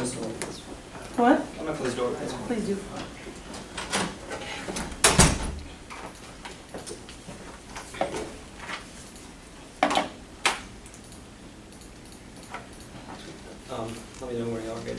close the door, please. What? I'm gonna close the door, please. Please do. Let me know where y'all are good.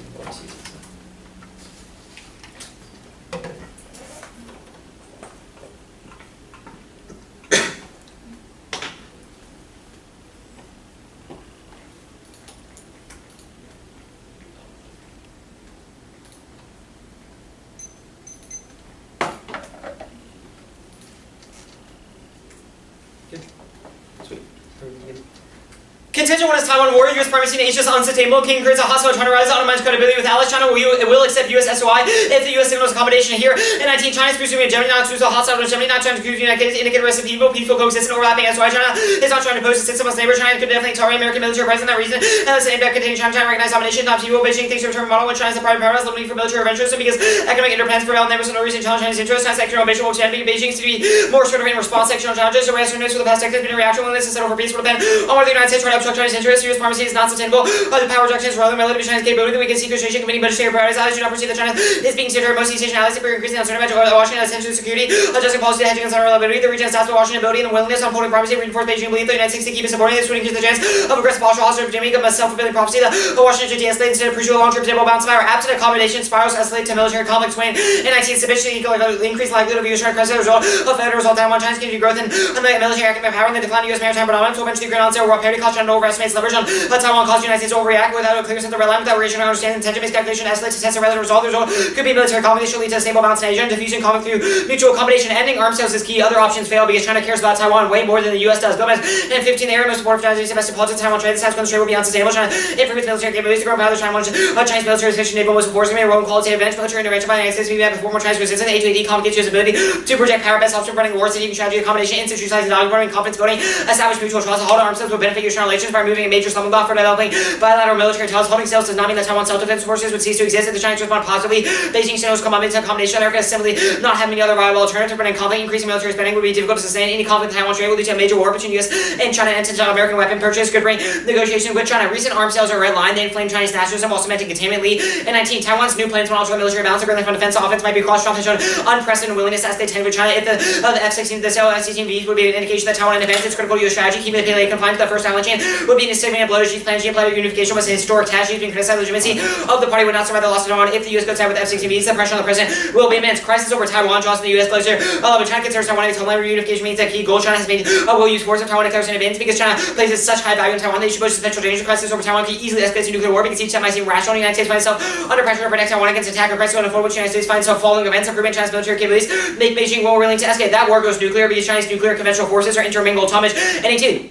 Contention one is Taiwan war, U.S. primacy in Asia is unsustainable. King creates a hostile China rise, undermines credibility with allies. China will accept U.S. SOI if the U.S. signals accommodation here. In 19, China is pursuing a Gemini not choose a hostile with Gemini not trying to accuse the United States, indicate rest of people, peaceful coexistence, overlapping SOI. China is not trying to pose a system as neighbor. China could definitely tolerate American military presence that reason. And the same that containing China recognize domination, not people. Beijing thinks to return model when China is the prime power, limiting for military adventures. So because economic interdependence prevail, neighbors for no reason challenge China's interests. China's external ambition will expand. Beijing seems to be more assertive in response to external challenges. So reassurances for the past decade has been a reaction willingness to settle for peace will depend on whether the United States try to obstruct China's interests. U.S. primacy is not sustainable. The power reduction is rather relative to China's capability. We can see negotiation committing budgetary priorities. Allies do not perceive that China is being considered most East Asian allies. They are increasing uncertainty about Washington attention to security, adjusting policy to hedging and reliability. The region is tasked with Washington ability and the willingness on holding primacy reinforce Beijing belief the United States to keep it supporting. This would increase the chance of aggressive posture hostile regime become a self-fulfilling prophecy that Washington should de-escalate instead of pursue a long-term stable bounce power. Absent accommodation, spirals escalate to military conflicts when in 19 sufficiently increased likelihood of U.S. China crisis as a result of federal result Taiwan China's continued growth in military academic power and the decline of U.S. maritime predominance will eventually create an on-sale world parity cause China to overestimate leverage on Taiwan cause the United States to overreact without a clear sense of red line, without rational understanding intention-based calculation escalates to test and rather resolve. The result could be military conflict. This should lead to a stable balance in Asia and diffusing conflict through mutual accommodation. Ending arms sales is key. Other options fail because China cares about Taiwan way more than the U.S. does. Gomez and 15 the area most important for China's domestic politics. Taiwan trade. This has when the trade will be unsustainable. China improves military capabilities to grow power. Chinese military is efficient, naval most force going to be a role in qualitative advantage. Military intervention by the United States will be before more Chinese resistance. A2AD complicates U.S. ability to project power. Best helps in running wars. Seeking strategy accommodation, institutionalizing value, running confidence building, establish mutual trust. A hold on arms sales will benefit U.S. relations by removing a major stumbling block for developing bilateral military ties. Holding sales does not mean that Taiwan self-defense forces would cease to exist if the Chinese respond positively. Beijing signals come up into accommodation. America is simply not having any other viable alternative. But in conflict, increasing military spending would be difficult to sustain. Any conflict in Taiwan trade will lead to a major war between U.S. and China and American weapon purchase could bring negotiation with China. Recent arms sales are red line. They inflame Chinese nationalism while cementing containment lead. In 19, Taiwan's new plans to alter military balance are from defense to offense might be cross-strong and shown unprecedented willingness to escalate tension with China. If the F-16, the sale of F-16Vs would be an indication that Taiwan advances its critical U.S. strategy, keeping the PLA confined to the first island chain would be an significant blow to Xi's plan. Xi applied unification was a historic task. Xi being criticized. Legitimacy of the party would not survive the loss of Taiwan. If the U.S. goes side with F-16Vs, the pressure on the president will be immense. Crisis over Taiwan draws the U.S. closer. But China considers Taiwan as homeland reunification means that key goal China has made will use force of Taiwan declares in advance because China places such high value in Taiwan that she poses potential danger. Crisis over Taiwan can easily escalate to nuclear war because each time I seem rational. The United States finds itself under pressure to protect Taiwan against attack or crisis going forward, which the United States finds itself following events of China's military capabilities make Beijing more willing to escalate. That war goes nuclear because China's nuclear conventional forces are intermingled. Homage. NA2.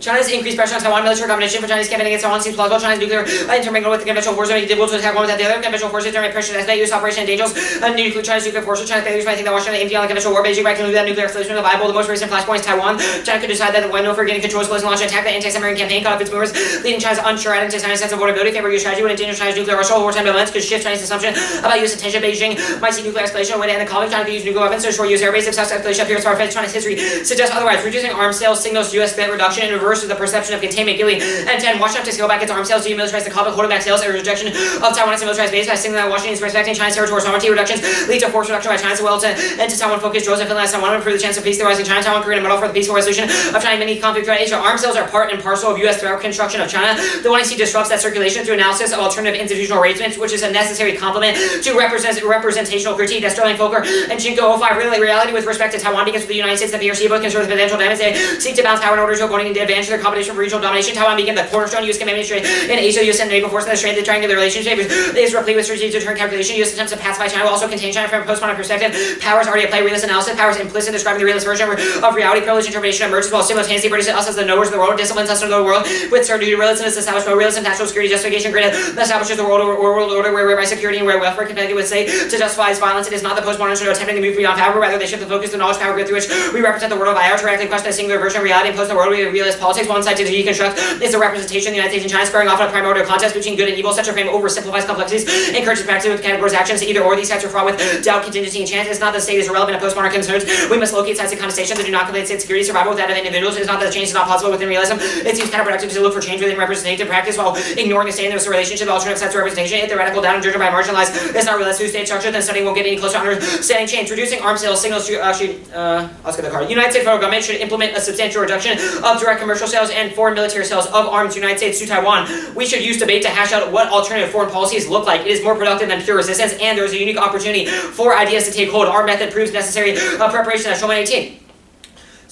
China's increased pressure on Taiwan military combination for Chinese campaign against Taiwan seems plausible. China's nuclear intermingled with the conventional forces make it difficult to attack one without the other. Conventional forces generate pressure to escalate U.S. operation and dangers. China's nuclear forces. China's failures might think that Washington aimed on the conventional war. Beijing might conclude that nuclear escalation is viable. The most recent flashpoint is Taiwan. China could decide that the window for getting control is closed and launch an attack. The anti-submarine campaign cut off its movers, leading China's unsure attitude to China's sense of vulnerability. Favor U.S. strategy would endanger China's nuclear arsenal. Wartime violence could shift Chinese assumption about U.S. attention. Beijing might see nuclear escalation when to end the conflict. China could use nuclear weapons to destroy U.S. airbase. If such escalation appears far-fetched, China's history suggests otherwise. Reducing arms sales signals U.S. debt reduction and reverses the perception of containment. Gilly and 10. Washington to scale back its arms sales, demilitarize the conflict, holding back sales, and rejection of Taiwan as a militarized base by signaling that Washington is respecting China's territorial sovereignty. Reductions lead to force reduction by China as well and to Taiwan-focused draws and Finland as Taiwan improve the chance of peace theorizing China. Taiwan create a model for the peaceful resolution of China mini conflict threat Asia. Arms sales are part and parcel of U.S. threat construction of China. The one IC disrupts that circulation through analysis of alternative institutional arrangements, which is a necessary complement to representational critique. That Sterling Fokker and Chinko 05 reality with respect to Taiwan begins with the United States and the PRC both consider the potential damage. They seek to balance power in order to avoid the advantage of their competition for regional domination. Taiwan became the cornerstone U.S. command trade in Asia. U.S. and naval force that strain the triangular relationship is replete with strategic deterrent calculation. U.S. attempts to pacify China will also contain China from a postmodern perspective. Powers already at play. Realist analysis. Powers implicit describing the realist version of reality. Privileged interpretation emerges while simultaneously produces us as the knowers of the world. Disciplines us into the world with certainty. Realism is established by realism. National security justification grid establishes the world order whereby security and where welfare competitive with say to justify its violence. It is not the postmodern sort of attempting to move beyond power, but rather they shift the focus to the knowledge power grid through which we represent the world of IR to radically question a singular version of reality and post the world with a realist politics, one side to deconstruct is the representation of the United States and China squaring off on a primordial contest between good and evil. Such a frame oversimplifies complexities, encourages practice with categories actions. Either or these sides are fraught with doubt, contingency, and chance. It's not that the state is irrelevant to postmodern concerns. We must locate sides of contestation that do not calculate state security, survival with that of individuals. It's not that change is not possible within realism. It seems counterproductive to look for change within representative practice while ignoring the state and there's a relationship of alternative sets of representation. If the radical down and driven by marginalized is not realistic to state structure, then study won't get any closer to understanding change. Reducing arms sales signals to I'll get the card. United States federal government should implement a substantial reduction of direct commercial sales and foreign military sales of arms to the United States to Taiwan. We should use debate to hash out what alternative foreign policies look like. It is more productive than pure resistance, and there is a unique opportunity for ideas to take hold. Our method proves necessary preparation. That's Showman 18.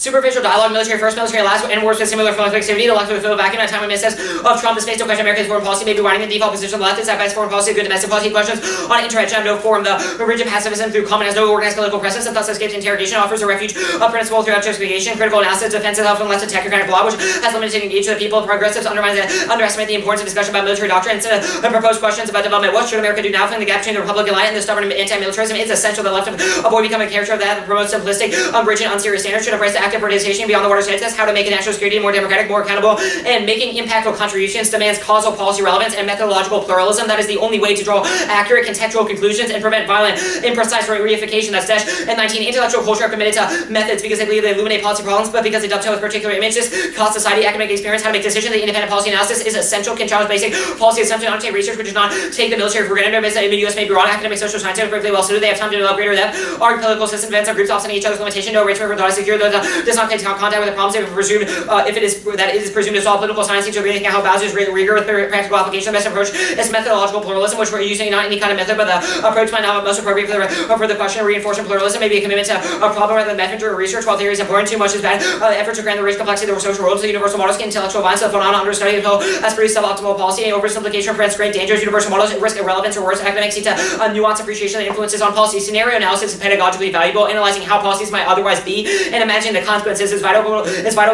Superficial dialogue, military first, military last, and wars with similar activity. The left will fill a vacuum at a time when missteps of Trump. The space to question America's foreign policy may be widening the default position of the left. Its advice foreign policy, good domestic policy questions on intervention have no form. The rigid pacifism through common has no organized political presence and thus escapes interrogation, offers a refuge of principle throughout justification. Critical analysis, defensive health, and left to technocratic law, which has limited engagement of the people. Progressives underestimate the importance of discussion about military doctrine instead of propose questions about development. What should America do now, filling the gap between the Republican light and the stubborn anti-militarism? It's essential that the left avoid becoming a caricature of that promotes simplistic, unbridged, and unserious standards. Should embrace the active participation beyond the water's edge. That's how to make a national security more democratic, more accountable, and making impactful contributions demands causal policy relevance and methodological pluralism. That is the only way to draw accurate contextual conclusions and prevent violent, imprecise reification. That's Dash. And 19, intellectual culture are committed to methods because they believe they illuminate policy problems, but because they dovetail with particular images, cost society, academic experience, how to make decisions. The independent policy analysis is essential, can challenge basic policy assumptions, undertake research, which does not take the military for granted. The US may be wrong. Academic, social, scientific, perfectly well suited. They have time to develop greater depth. Our political system events are groups offsetting each other's limitation. No arrangement for data secure. Does not take contact with the problems. If it is presumed to solve political science, to really think how values rigor with practical application. The best approach is methodological pluralism, which we're using not any kind of method, but the approach might not be most appropriate for the question. Reinforcing pluralism may be a commitment to a problem rather than method or research. While theory is important, too much is bad. Efforts to grant the rich complexity of the social world to the universal models, intellectual violence, the phenomenon understudy until as produced suboptimal policy. And oversimplification presents great dangers. Universal models risk irrelevance or worse. Academics need to nuance appreciation of the influences on policy. Scenario analysis is pedagogically valuable. Analyzing how policies might otherwise be and imagining the consequences is vital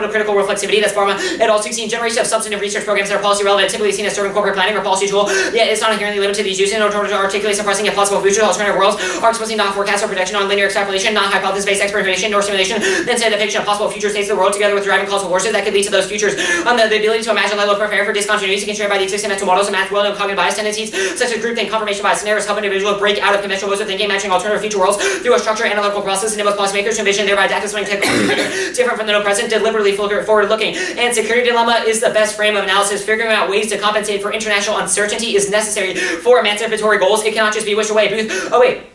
to critical reflexivity. That's pharma. It also seen generation of substantive research programs that are policy relevant, typically seen as serving corporate planning or policy tool. Yet it's not inherently limited to these uses in order to articulate suppressing yet possible futures. Alternative worlds are exposing not forecast or projection on linear extrapolation, not hypothesis-based experimentation nor simulation. Instead, a depiction of possible future states of the world together with driving causal forces that could lead to those futures. The ability to imagine level of prepare for discontinuities constrained by the existing mental models and math well-known cognitive bias tendencies, such as groupthink, confirmation bias scenarios, help individuals break out of conventional ways of thinking, matching alternative future worlds through a structured analytical process, enables policymakers to envision thereby adapt to something different from the no present, deliberately forward-looking. And security dilemma is the best frame of analysis. Figuring out ways to compensate for international uncertainty is necessary for emancipatory goals. It cannot just be wished away.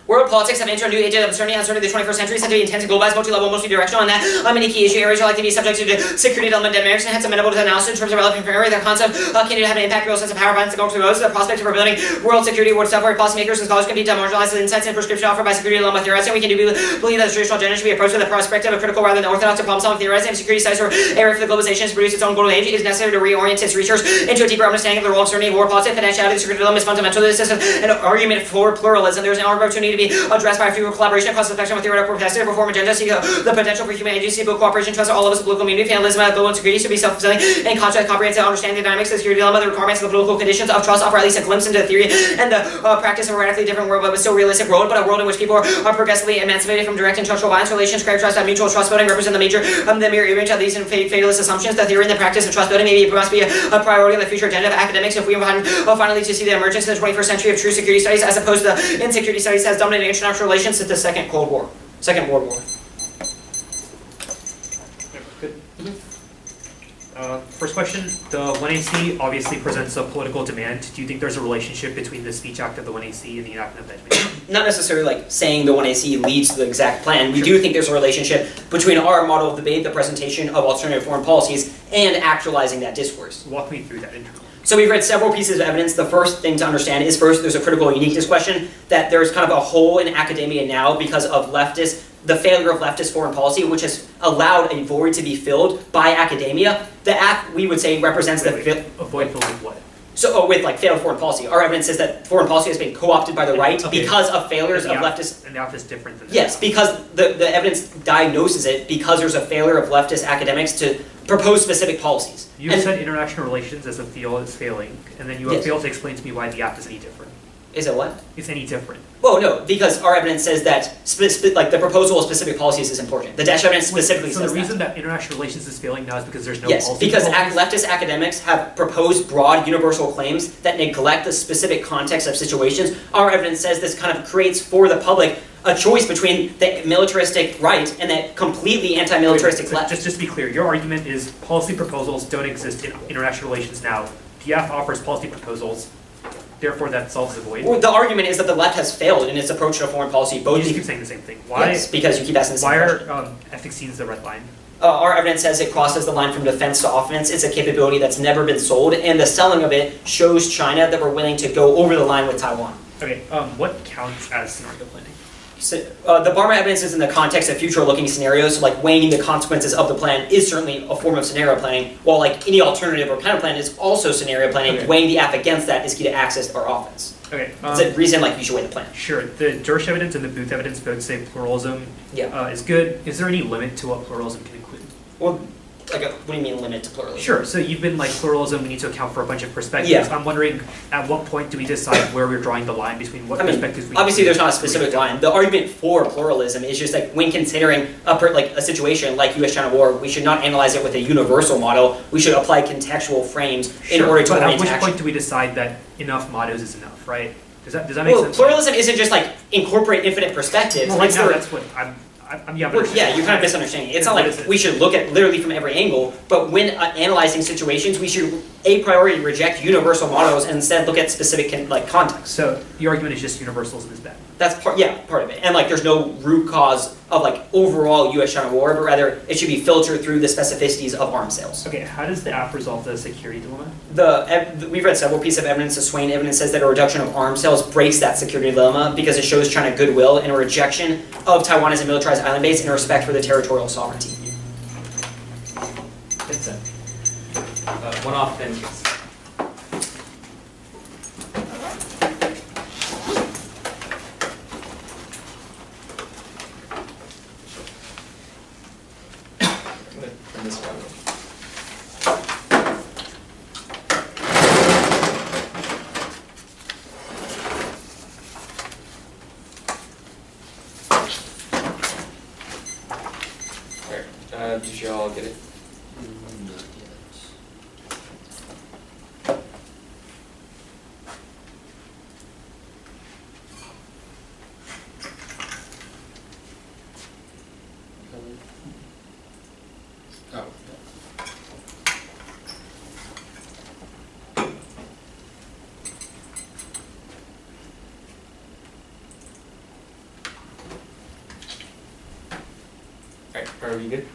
World politics have entered a new age of uncertainty of the 21st century, said to be intense and globalized, multi-level, multi-directional, and that many key issue areas are likely to be subject to the security element of American, hence amenable to analysis in terms of relevant framework. That concept can have an impact, real sense of power, balance, and go to the prospect of rebuilding world security towards self-where policymakers and scholars can be demarginalized the insights and prescription offered by security dilemma theorizing. We can believe that the traditional agenda should be approached with a perspective of critical rather than orthodox to problem-solving theorizing. Security studies or area for the globalization to produce its own global age. It is necessary to reorient its research into a deeper understanding of the role of uncertainty, war politics, financiality. Security dilemma is fundamental to this system. An argument for pluralism. There is an opportunity to be addressed by through collaboration across the spectrum with theoretical capacity to perform agenda, see the potential for human agency, build cooperation, trust all of us, the political community, fatalism, global insecurity should be self-fulfilling and contract comprehensive, understanding the dynamics of the security dilemma, the requirements of the political conditions of trust offer at least a glimpse into the theory and the practice of a radically different world, but a still realistic world, but a world in which people are progressively emancipated from direct and structural violence. Relations characterized by mutual trust building represent the mirror image of these fatalist assumptions. The theory and the practice of trust building must be a priority of the future agenda of academics if we finally to see the emergence in the 21st century of true security studies as opposed to the insecurity studies that has dominated international relations since the Second World War. Good. First question, the 1AC obviously presents a political demand. Do you think there's a relationship between the Speech Act of the 1AC and the enactment of Benjamin? Not necessarily like saying the 1AC leads to the exact plan. We do think there's a relationship between our model of debate, the presentation of alternative foreign policies, and actualizing that discourse. Walk me through that internally. So we've read several pieces of evidence. The first thing to understand is first, there's a critical uniqueness question that there's kind of a hole in academia now because of the failure of leftist foreign policy, which has allowed a void to be filled by academia. The act, we would say, represents a void filled with what? So, with like failed foreign policy. Our evidence says that foreign policy has been co-opted by the right because of failures of leftist... And the act is different than that. Yes, because the evidence diagnoses it because there's a failure of leftist academics to propose specific policies. You said international relations as a field is failing, and then you have failed to explain to me why the act is any different. Is it what? Is any different? Well, no, because our evidence says that like the proposal of specific policies is important. The dash evidence specifically so says the reason that international relations is failing now is because there's no yes, policy. because leftist academics have proposed broad universal claims that neglect the specific context of situations. Our evidence says this kind of creates for the public a choice between the militaristic right and the completely anti-militaristic left. Just to be clear, your argument is policy proposals don't exist in international relations now. PF offers policy proposals. Therefore, that solves the void. Well, the argument is that the left has failed in its approach to foreign policy. You just keep saying the same thing. Why? Yes, because you keep asking the same question. Why are ethics seen as the red line? Our evidence says it crosses the line from defense to offense. It's a capability that's never been sold, and the selling of it shows China that we're willing to go over the line with Taiwan. Okay, what counts as scenario planning? So, the Barma evidence is in the context of future-looking scenarios, so like weighing the consequences of the plan is certainly a form of scenario planning, while like any alternative or counter plan is also scenario planning. Okay. Weighing the app against that is key to access or offense. Okay. It's a reason like you should weigh the plan. Sure. The Dersh evidence and the Booth evidence both say pluralism is good. Is there any limit to what pluralism can include? Well, what do you mean limit to pluralism? Sure. So you've been like pluralism, we need to account for a bunch of perspectives. Yeah. I'm wondering at what point do we decide where we're drawing the line between what perspectives we obviously there's not a specific line. The argument for pluralism is just like when considering a situation like US-China war, we should not analyze it with a universal model. We should apply contextual frames in order to but orient at which action. point do we decide that enough mottos is enough, right? Does that make sense? Pluralism isn't just like incorporate infinite perspectives. Well, right now that's what I'm you're kind of misunderstanding. It's not like we should look at literally from every angle, but when analyzing situations, we should a priori reject universal models and instead look at specific context. So the argument is just universalism is bad. That's part of it. And like there's no root cause of like overall US-China war, but rather it should be filtered through the specificities of arms sales. Okay, how does the app resolve the security dilemma? We've read several pieces of evidence. The Swain evidence says that a reduction of arms sales breaks that security dilemma because it shows China goodwill and a rejection of Taiwan as a militarized island base and a respect for the territorial sovereignty. It's one off then. Did you all get it? Not yet. Oh. Alright, are we good?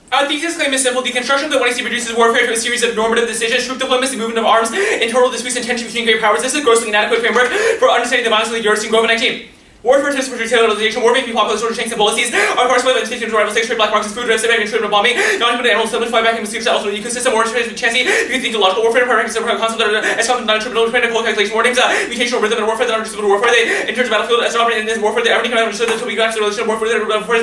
Our thesis claim is simple. The construction of the 1AC reduces warfare to a series of normative decisions, troop deployments, the movement of arms, and total disputes and tension between great powers. This is a grossly inadequate framework for understanding the violence of the European COVID-19. Warfare tends to pursue territorialization. Warfare can be popular social tanks and policies. Our parts by the to rival states, trade black markets, food drives, and trade bombing, non-human animals, settlement, fight back, and mosquitoes, also the ecosystem, war trades with chancy, ecological warfare, practices of concept that as common non-trivial critical calculation warnings, mutational rhythm and warfare that are understood warfare. They in terms of battlefield as operating in this warfare, they everything can understood that we got the relation of warfare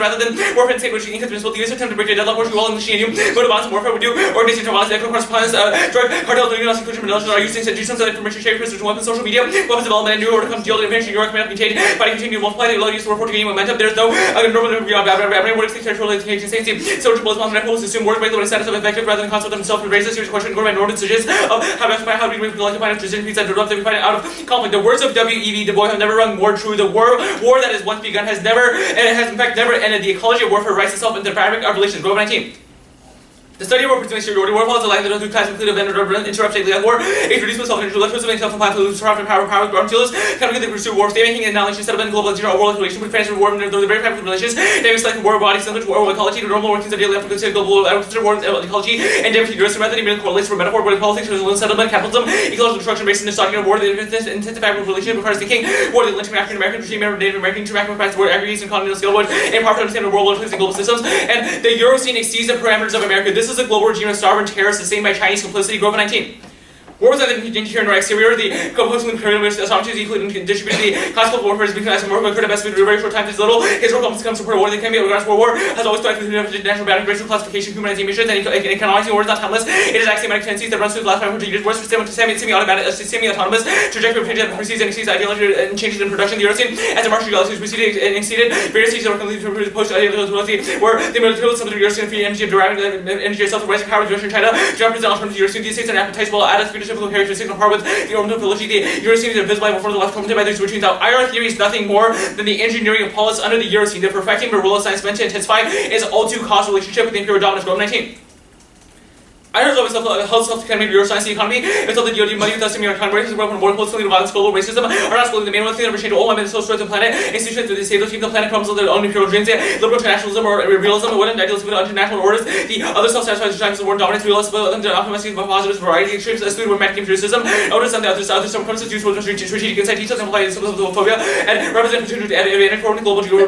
rather than warfare and state which incompatible. The use attempt to break the deadlock, which we all in the machine mode of bonds and warfare would do, organization to violence, economic correspondence, drug, cartel, doing loss, inclusion, and are using to do some information sharing, precision weapons, social media, weapons development, and new order comes deal to information, Europe command maintained, fighting continue to multiply, the use for gaining momentum. There's no normal what is territorial integration safety. So triple response networks assume work by the status of effective rather than concept of himself. It raises serious question going by normal decisions of how we make collective finance decisions that develop that we find out of conflict. The words of W.E.B. Du Bois have never rung more true. The war that has once begun has never, and it has in fact never ended. The ecology of warfare writes itself into the fabric of relations. COVID-19. The study of war pursuing superiority war follows the line that those who class include event interrupt daily war. It reduces myself into left and self-compliant to lose power ground dealers. Kind of the pursue war, stay making and knowledge instead of globalization or world relations with France and war, they're the very private relations. They select war body similar to war ecology, the normal workings of daily life, consider global war ecology, and different figures method, even correlates for metaphor, but politics, settlement, capitalism, ecological destruction based in the starting of war, the intensive fabric relationship requires the king, war, the lynching of African American regime, Native American, American practice, war, aggregates and continental scale, and power to understand the world, and global systems, and the Eurocene exceeds the parameters of America. This is a global regime of sovereign terror sustained by Chinese complicity. COVID-19. War was either interior nor exterior. The composite period which the assumptions equally distributed. The classical warfare is becoming as more occurred at best with a very short time. This little historical comes to support war. The economy of the war has always thrived within the national boundary, racial classification, humanizing missions, and economizing war is not timeless. It is axiomatic tendencies that runs through the last 500 years. Worse for semi-autonomous trajectory of change that precedes and exceeds ideology and changes in production. The Eurasian, as the Martial galaxies preceded and exceeded various stages of post-ideology, where the materials of the Eurasian free energy of deriving energy itself, rising power of Western China, Japan present alternative Eurasian. These states and appetites will add a phenotypical characteristic on par with the orbital ability. The Eurasian is visible before the left commented by these routines. Now, IR theory is nothing more than the engineering of policy under the Eurasian. The perfecting the role of science meant to intensify its all-too-cause relationship with the imperial dominance. Rome 19. IR's always held self-economy of neuroscience, the economy. It's all the DoD money with us in your economy. Racism, weapon, war, political violence, global racism are not schooling the main one thing that ever changed all women and social threats of the planet. Institutions that disable keep the planet crumbs of their own imperial dreams. Liberal internationalism or realism, what idealism with international orders. The other self-satisfied times of war dominance, realists, but them to optimistic positives, variety, extremes, exclude romantic criticism. Notice on the other supremacists use for strategic insight, details, and apply phobia, and represent opportunity to advantage for global war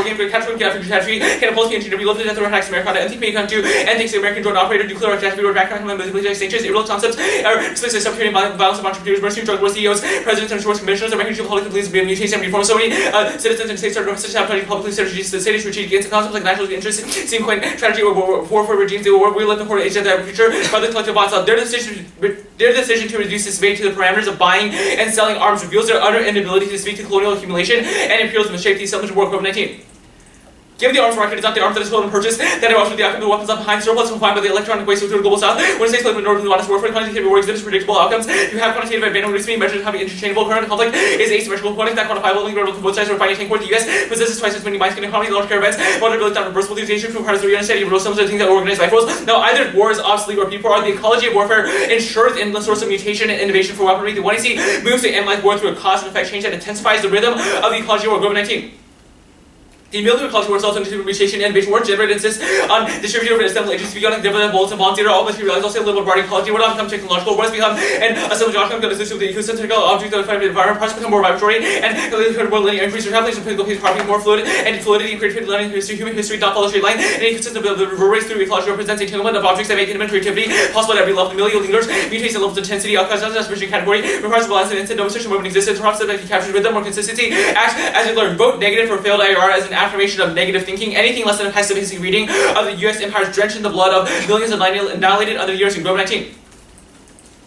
game, catastrophe, catastrophe, can oppose the engineer, we love the death of attacks America, and think we can do, and thinks the American drone operator, nuclear catastrophe, or background, exchanges, illegal concepts are explicitly substituting violence of entrepreneurs, mercenary drug war CEOs, presidents, and resource commissioners, American public police, mutations, and reform. So many citizens and states are sabotaging publicly strategies. The state is retreating against the concepts like national interest, seem quite strategy or war for regimes. They will let the poor age of their future by the collective bonds out. Their decision to reduce this debate to the parameters of buying and selling arms reveals their utter inability to speak to colonial accumulation and imperialism shape these settlements of war. COVID-19. Given the arms market is not the arms that is sold and purchased, that are also the outcome of the weapons left behind, surplus confined by the electronic waste through the global south. When states live in northern honest warfare, quantitative war exhibits predictable outcomes. You have quantitative advantage being measured having interchangeable current conflict is asymmetrical quantity that quantifiable only available to both sides. We're fighting tank war. The US possesses twice as many mines can economy, large caravans, vulnerability down reversible utilization from parts of the unsteady real some of the things that organize life force. Now either war is obsolete or people are the ecology of warfare ensures endless source of mutation and innovation for weaponry. The 1AC moves to analyze war through a cause and effect change that intensifies the rhythm of the ecology of war. COVID-19. The military culture works also into mutation and innovation work generated insists on distributed over assembled agents beyond dividend bolts and bonds. These are all materialized also liberal body ecology. We're not become technological. Wars become and assembled outcome that assist with the ecocentrical object of the environment. Parts become more vibratory and more linear. Increase your traveling, political pace, property more fluid and fluidity, creativity, learning history, human history, not follow straight line. And ecosystem of the reverberance through ecology represents a entanglement of objects that make intimate creativity possible at every level. The million leaders mutates the levels of intensity. Aspiration category requires balance and instant no such moment existence. Perhaps that he captures rhythm or consistency. Acts as a learn. Vote negative for failed IR as an affirmation of negative thinking. Anything less than a pessimistic reading of the U.S. empires drenched in the blood of millions annihilated under years in COVID-19.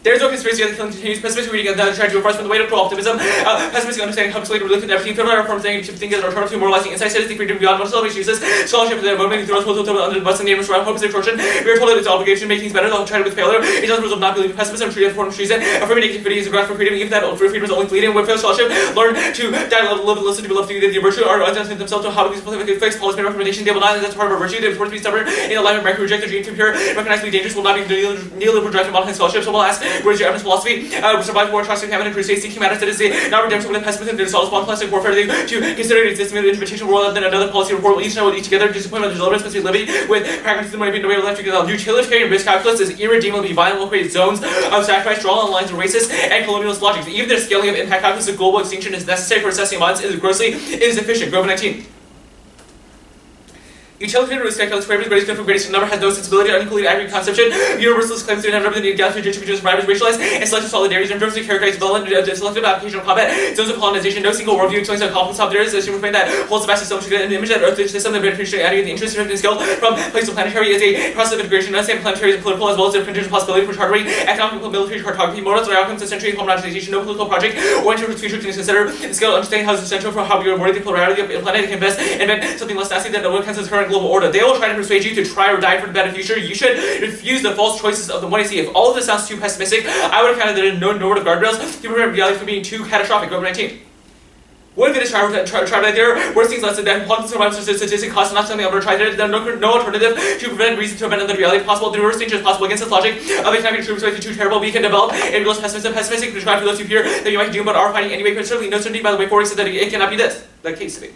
There's no conspiracy that continues pessimistic reading and then trying to force from the way to optimism. Pessimistic understanding helps later look at everything. Feminine reforms negative thinking as an alternative to moralizing insight, statistic freedom beyond what celebration uses. Scholarship that motivating throws under the bus and neighbors around hope is extortion. We are told that it's obligation to make things better, they'll try to with failure. It doesn't result of not believing pessimism, treating form of treason. Affirming negativity is a ground for freedom, even that for freedom is only fleeting. When failed scholarship, learn to die, live, listen to be loved, to the virtue, or identify themselves to how to be fixed, policy, recommendation. They will not, that's part of our virtue. They will be stubborn in the life of America, reject the dream to pure, recognize to be dangerous, will not be neoliberal directed modern scholarship. So we'll ask, where is your evidence philosophy? Survive war, trusting famine, and crusade, seeking matters that is the not redemption with pessimism, there's all spawn plastic warfare, to consider it existing in the invitation world, and then another policy report will each know with each together, disappointment, relevance, must be living with pragmatism, might be no way of life together. Utilitarian risk calculus is irredeemably violent, will create zones of sacrifice, draw on lines of racist and colonialist logic. Even their scaling of impact calculus of global extinction is necessary for assessing violence is grossly insufficient. COVID-19. Utilitarian risk calculus for every greatest good from greatest number has no sensibility, unequally aggregate conception. Universalist claims to have never been egalitarian distribution, survivors, racialized, and selective solidarities, and directly characterized development, selective application of combat, zones of colonization. No single worldview explains how complex top there is. Assume frame that holds the vast system to an image that Earth system that beneficiary adding the interest and scale from place to planetary is a process of integration, not saying planetary is political as well as a contingent possibility for chartering, economic, military cartography, models, or outcomes of century homogenization. No political project or interest future can consider the scale of understanding how it's essential for how we are awarding the polarity of a planet that can best invent something less nasty than no one can sense current global order. They will try to persuade you to try or die for the better future. You should refuse the false choices of the 1AC. If all of this sounds too pessimistic, I would have counted that in no normative guardrails to prevent reality from being too catastrophic. COVID-19. What if it is tried right there? Worst things less than that. Quantum survival statistic costs not something I'm going to try. There's no alternative to prevent reason to abandon the reality possible. The worst danger is possible against this logic of economic troops way too terrible. We can develop a real pessimistic prescribed for those who fear that you might do but are fighting anyway. But certainly no certainty by the way forward said that it cannot be this. The case to be.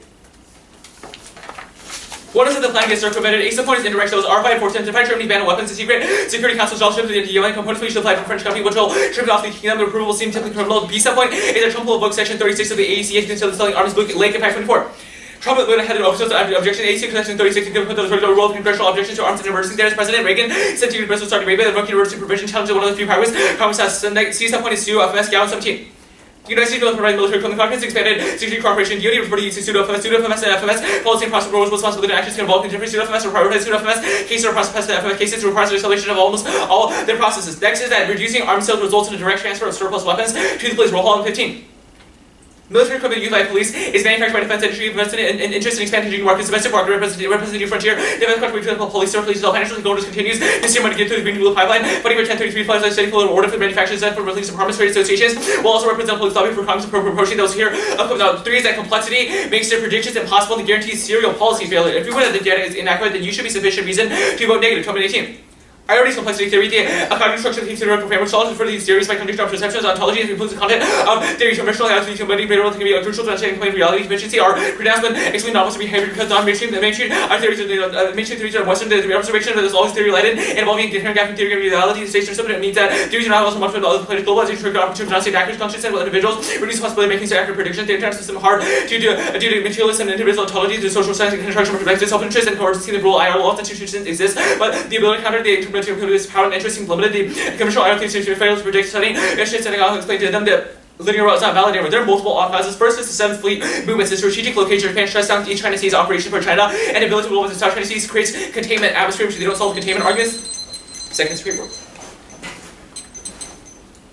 What is it the plan gets circumvented? A subpoint is indirect, those R5 and 410 to fight Germany ban weapons. The secret security council shall ship to the UN components which apply to French company which will strip off the kingdom. The approval will seem typically criminal. B subpoint is a Trump book section 36 of the AECA considered selling arms book late in 524. Trump headed officials objection 86 section 36 to put the regular rule of congressional objection to arms and emergency status. President Reagan sent to University of Saudi Arabia the American University provision challenged one of the few powers. Congress has seized that point is due FMS Gallon 17. The United States will provide military equipment contracts, expanded security cooperation. DoD reported using pseudo-FMS, and FMS. Policy and process roles, responsibility, and actions can involve contemporary pseudo-FMS or prioritize pseudo-FMS. Cases or process FMS cases requires the installation of almost all their processes. Next is that reducing arms sales results in a direct transfer of surplus weapons to the police. Roll call on 15. Military equipment used by police is manufactured by defense industry, invested in interest in expanding new markets, domestic market, representing new frontier. Defense contribution to police, police, financial goals continues. This year, money to get through the Green New Deal pipeline. Funding for 1033 funds like steady flow of order for manufacturers and for release departments, trade associations. Will also represent police lobby for Congress approaching those here. Now, 3 is that complexity makes their predictions impossible to guarantee serial policy failure. If you want that the data is inaccurate, then you should be sufficient reason to vote negative. 2018. I already complexity theory, the cognitive structure of the theoretical framework solves for these theories by condition of perceptions, ontology, and includes the content of theories. Conventional reality, humanity, greater can be crucial to understanding plain reality, efficiency, or pronouncement, explain novels of behavior because non-mainstream, the mainstream, our theories of the mainstream theories are Western, the observation that is always theory related, involving the inherent gap in theory and reality, the station system, it means that theories are not also much of the planet global, as you trigger opportunity to not state accurate conscious and individuals, reduce the possibility of making accurate predictions, the internal system hard due to materialism and individual ontology, the social science and construction of self-interest and coercion, the rule IR law institutions exist, but the ability to counter the intermittent power and interesting limited. The conventional IR theory fails to predict studying. Setting out explain to them that linear route is not validated. There are multiple causes. First is the 7th Fleet movements. The strategic location of Japan shuts down East China Sea's operation for China, and ability to roll into South China Seas creates containment atmosphere, which they don't solve containment arguments. Second Supreme Court.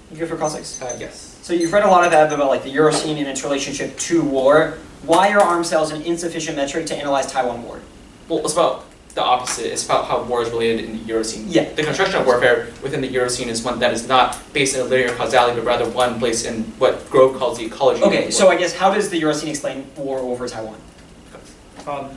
You good for cross legs? Yes. So you've read a lot of that about like the Eurocene and its relationship to war. Why are arms sales an insufficient metric to analyze Taiwan war? Well, it's about the opposite. It's about how war is related in the Eurocene. Yeah. The construction of warfare within the Eurocene is one that is not based in a linear causality, but rather one based in what Grove calls the ecology. Okay, so I guess how does the Eurocene explain war over Taiwan?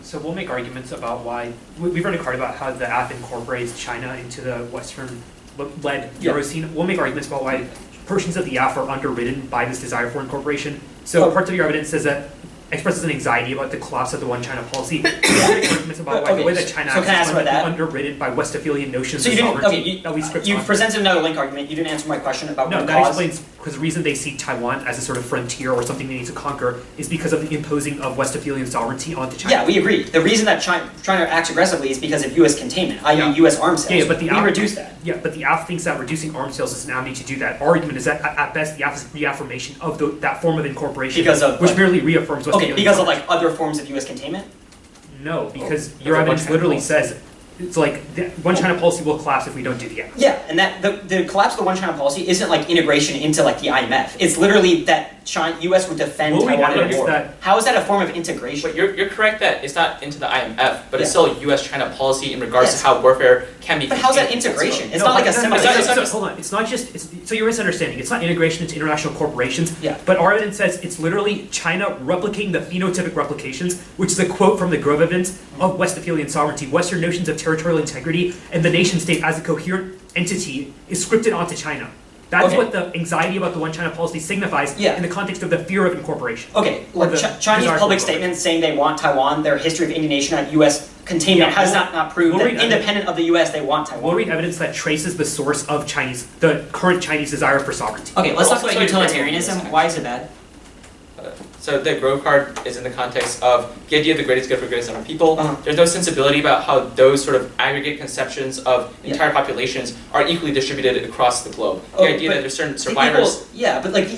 So we'll make arguments about why, we've read a card about how the app incorporates China into the Western-led Eurocene. We'll make arguments about why portions of the app are underwritten by this desire for incorporation. So parts of your evidence says that expresses an anxiety about the collapse of the one China policy. Arguments about why the way that China acts is underwritten by Westphalian notions of sovereignty. You've presented another link argument. You didn't answer my question about no, what that cause. explains because the reason they see Taiwan as a sort of frontier or something they need to conquer is because of the imposing of Westphalian sovereignty onto China. Yeah, we agree. The reason that China acts aggressively is because of U.S. containment, i.e. U.S. arms sales. Yeah, but we reduce that. Yeah, but the AF thinks that reducing arms sales is an avenue to do that. Our argument is that at best the AF is reaffirmation of that form of incorporation, which merely reaffirms Westphalian because of like other forms of U.S. containment? No, because your evidence literally says it's like the one China policy will collapse if we don't do the AF. Yeah, and that the collapse of the one China policy isn't like integration into like the IMF. It's literally that U.S. would defend Taiwan in a war. How is that a form of integration? But you're correct that it's not into the IMF, but it's still a U.S.-China policy in regards to how warfare can be. But how's that integration? It's not like a semi. Hold on, it's not just. So you're misunderstanding. It's not integration into international corporations. Yeah. But our evidence says it's literally China replicating the phenotypic replications, which is a quote from the Grove evidence of Westphalian sovereignty. Western notions of territorial integrity and the nation-state as a coherent entity is scripted onto China. That's what the anxiety about the one China policy signifies in the context of the fear of incorporation. Okay, like Chinese public statements saying they want Taiwan, their history of indignation at U.S. containment has not proved that independent of the U.S. they want Taiwan. We'll read evidence that traces the source of the current Chinese desire for sovereignty. Okay, let's talk about utilitarianism. Why is it bad? So the Grove card is in the context of the idea of the greatest good for the greatest number of people. There's no sensibility about how those sort of aggregate conceptions of entire populations are equally distributed across the globe. The idea that there's certain survivors. But like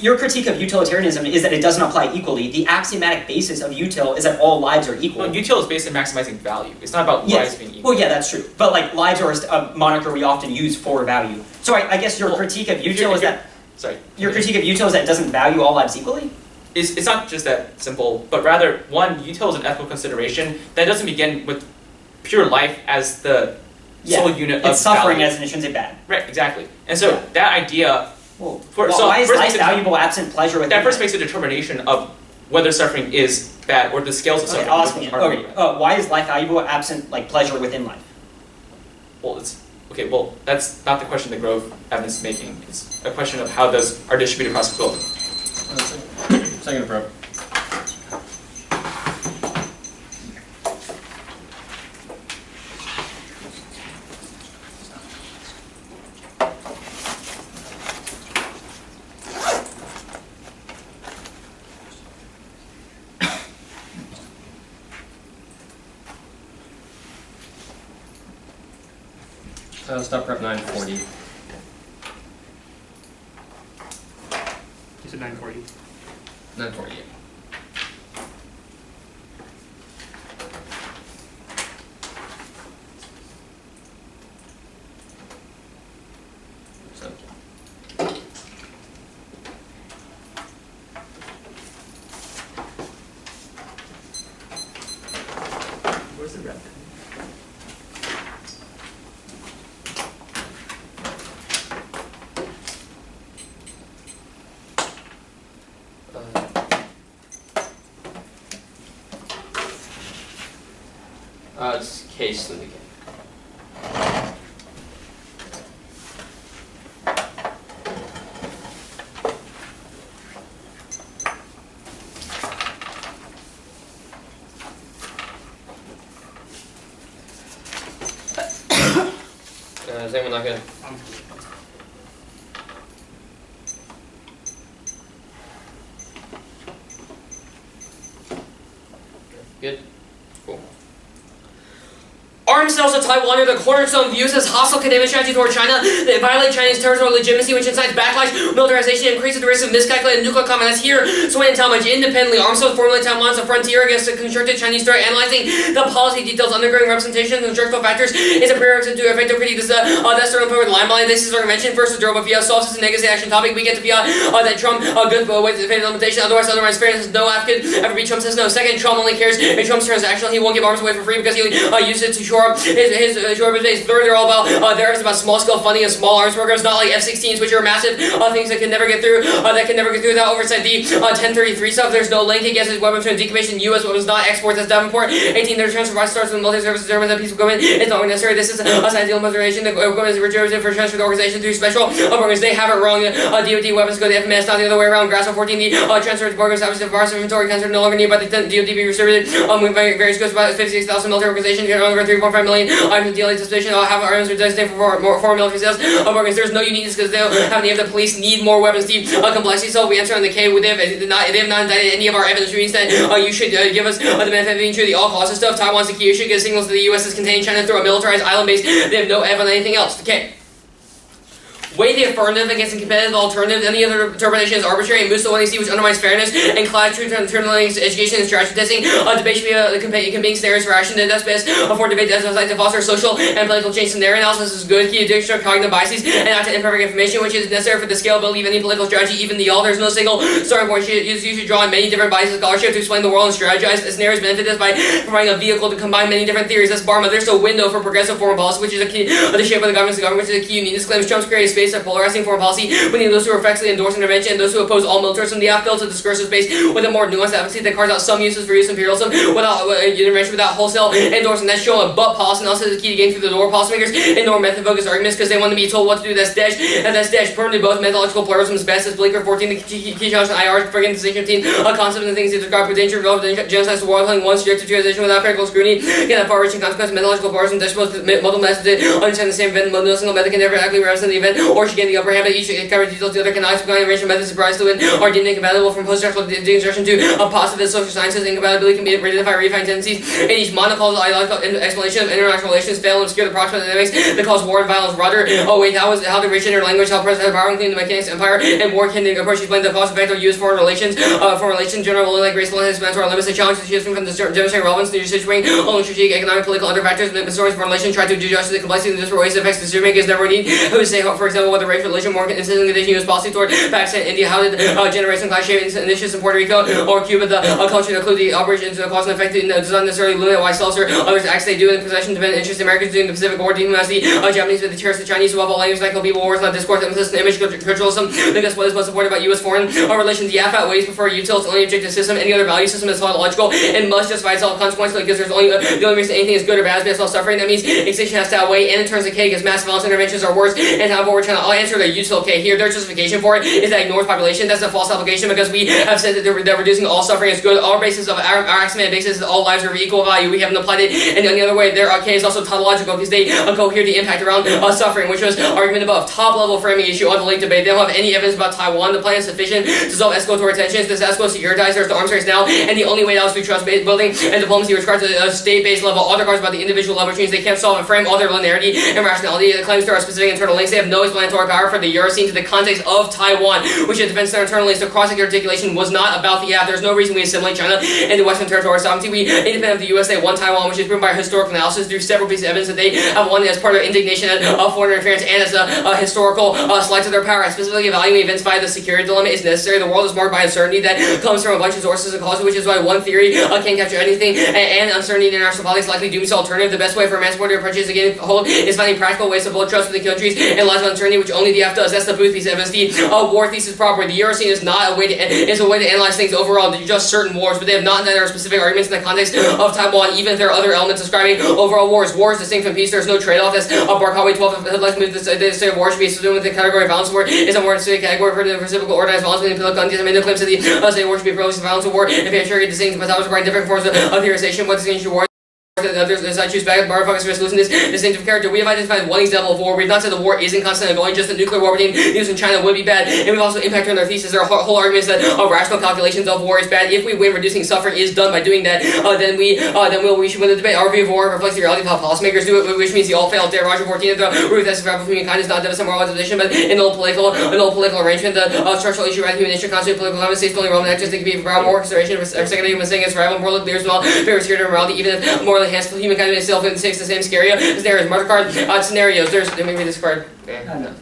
your critique of utilitarianism is that it doesn't apply equally. The axiomatic basis of util is that all lives are equal. Well, util is based on maximizing value. It's not about lives being equal. Well, yeah, that's true. But like lives are a moniker we often use for value. So I guess your critique of util is that. Sorry. Your critique of util is that it doesn't value all lives equally? It's not just that simple, but rather, one, util is an ethical consideration that doesn't begin with pure life as the sole unit of it's suffering value. as an intrinsic bad. Right, exactly. And so that idea... why is life valuable absent pleasure within that first makes a determination of whether suffering is bad or the scales of suffering. I'll ask you. Why is life valuable absent like pleasure within life? Well, that's not the question that Grove evidence is making. It's a question of how those are distributed across the globe. Second, bro. Stop rep 940. You said 940. 940. Yeah. Where's the rep? It's case syndicate. Is anyone not good? Good? Cool. Arms sales to Taiwan are the cornerstone views as hostile containment strategy toward China that violate Chinese territorial legitimacy, which incites backlash, militarization, and increases the risk of miscalculated nuclear combat. Here, Sway and Talmadge independently arms sales formulate Taiwan as a frontier against a constructed Chinese threat. Analyzing the policy details, undergirding representation, and structural factors is a prerequisite to effective critique. This that's the forward line line. This is our mention first. The durable fiat solves this negative action topic. We get to fiat that Trump good with the limitation. Otherwise fairness. No advocate ever be Trump says no. Second, Trump only cares if Trump's transactional. He won't give arms away for free because he uses it to shore up his short days. Third, they're all about theirs about small scale funding and small arms programs, not like F-16s, which are massive things that can never get through. Without oversight. The 1033 stuff. There's no link against his weapons from decommissioned U.S. weapons, not exports as Davenport. 18. Their transfer starts with multi-service determines that piece of equipment is not necessary. This is a ideal motivation. The equipment is reserved for transfer to the organization through special programs. They have it wrong. DoD weapons go to FMS, not the other way around. Grasso 14. The transfer to programs established in Vars inventory considered no longer needed by the DoD be distributed. With various goods about 56,000 military organizations get over 3.5 million items of DLA disposition. Have arms designated for more foreign military sales of organs. There's no uniqueness because they don't have any of the police need more weapons. The complexity. So we answer on the K with they have not indicted any of our evidence, which means that you should give us the benefit of being true. The all causes stuff. Taiwan's the key issue because signals to the U.S. is contained China through a militarized island base. They have no evidence on anything else. Okay. Weigh the affirmative against a competitive alternative. Any other interpretation is arbitrary and moves to one which undermines fairness and class truth and internal education and strategy testing. Debate should be competing scenarios for action. That's best for debate that's like to foster social and political change. Scenario analysis is good. Key to deconstruct cognitive biases and act on imperfect information, which is necessary for the scalability of any political strategy. Even the all, there's no single starting point. You should draw on many different biases of scholarship to explain the world and strategize. The scenarios benefit us by providing a vehicle to combine many different theories. That's Barma. There's a window for progressive foreign policy, which is a key of the shape of the government. The government is a key uniqueness. Claims Trump's created space of polarizing foreign policy. We need those who effectively endorse intervention and those who oppose all militarism. The app builds a discursive space with a more nuanced advocacy that carves out some uses for use imperialism without intervention, without wholesale endorsement. That's showing a but policy analysis is the key to getting through the door. Policymakers ignore method focused arguments because they want to be told what to do. That's dash and that's dash. Permanently both methodological pluralism is best as Bleecker 14, the key challenge and IR friggin' decision 15, a concept and the things they describe with danger of genocide, war killing, one subject to transition without critical scrutiny. Again, that far-reaching consequence, methodological pluralism, dash multiple methods to understand the same event. No single method can never accurately represent the event or should gain the upper hand, but each cover details the other can occupy a range of methods surprise to win are deemed incompatible from post-structural deconstruction to positive social sciences. Incompatibility can be identified refined tendencies in each monocausal ideological explanation of international relations fail and obscure the proximate dynamics that cause war and violence. Rather, how the rich inner language help present power including the mechanics of empire and war can approach explain the cause effect of use foreign relations general like graceful and expansive limits the challenge to shifting from the demonstrating relevance to your situation only strategic economic political other factors and the historians of relations try to adjust to the complexity and disparate ways it affects decision making is never need who say for example whether racial relation more consistently condition U.S. policy toward Pakistan, India, how did generation class shaping initiatives in Puerto Rico or Cuba, the culture to include the operation to the cause and effect does not necessarily limit why seltzer others acts they do in possession depend interest Americans doing the Pacific War, dehumanizing the Japanese with the terrorists, the Chinese above all language cycle people wars, not discourse, emphasis and image culturalism. Because what is most supported about U.S. foreign relations, the AFAT ways prefer util its only objective system, any other value system is logical and must justify its all consequences because there's only the only reason anything is good or bad is based on suffering. That means extinction has to outweigh and in terms of K because mass violence interventions are worse and have over China, I'll answer the util K here. Their justification for it is that ignores population. That's a false application because we have said that they're reducing all suffering is good. Our basis of our axiomatic basis is all lives are of equal value. We haven't applied it in any other way. Their K is also tautological because they cohere the impact around suffering, which was argument above. Top level framing issue on the link debate. They don't have any evidence about Taiwan. The plan is sufficient to solve escalatory tensions. This escalates securitized. There's the arms race now, and the only way that was through trust building and diplomacy, which regards to a state-based level. Other cards about the individual level, which means they can't solve and frame all their linearity and rationality. The claims there are specific internal links. They have no explanatory power for the Euroscene to the context of Taiwan, which is defense their internal links. The cross-sector articulation was not about the app. There's no reason we assimilate China into Western territorial sovereignty. We, independent of the US, they won Taiwan, which is proven by historical analysis through several pieces of evidence that they have won as part of indignation of foreign interference and as a historical slight to their power. Specifically evaluating events by the security dilemma is necessary. The world is marked by uncertainty that comes from a bunch of sources and causes, which is why one theory can't capture anything, and uncertainty in international politics likely dooms the alternative. The best way for emancipatory approaches again hold is finding practical ways to build trust within countries and lies of uncertainty, which only the F does. That's the Booth piece of evidence. The war thesis proper. The Euroscene is not a way to analyze things overall, just certain wars, but they have not done their specific arguments in the context of Taiwan, even if there are other elements describing overall wars. War is distinct from peace. There's no trade-off. That's Barkawi 12. Let's move the state of war should be assumed within the category of violence. War is a more specific category for the reciprocal organized violence within political entities. I mean, no claims that the state of war should be prohibited violence of war. And patriarchy distinct, but that was requiring different forms of theorization. What distinguishes war? As I choose back at focus resolution this distinctive character. We have identified one example of war. We've not said the war isn't constantly ongoing, just the nuclear war between the US and China would be bad. And we've also impacted on their thesis. There are whole arguments that rational calculations of war is bad. If we win, reducing suffering is done by doing that, then we should win the debate. Our view of war reflects the reality of how policymakers do it, which means the all failed Roger 14 of the root that's survival for humankind is not deficit moral position, but an old political arrangement. The structural issue around human nature, constitute political element, states only relevant actions that can be for more consideration for secondary human saying survival, moral there's no very security and morality, even if morally enhanced humankind is still takes the same scenario. Marker card scenarios. There's let me read this card. No.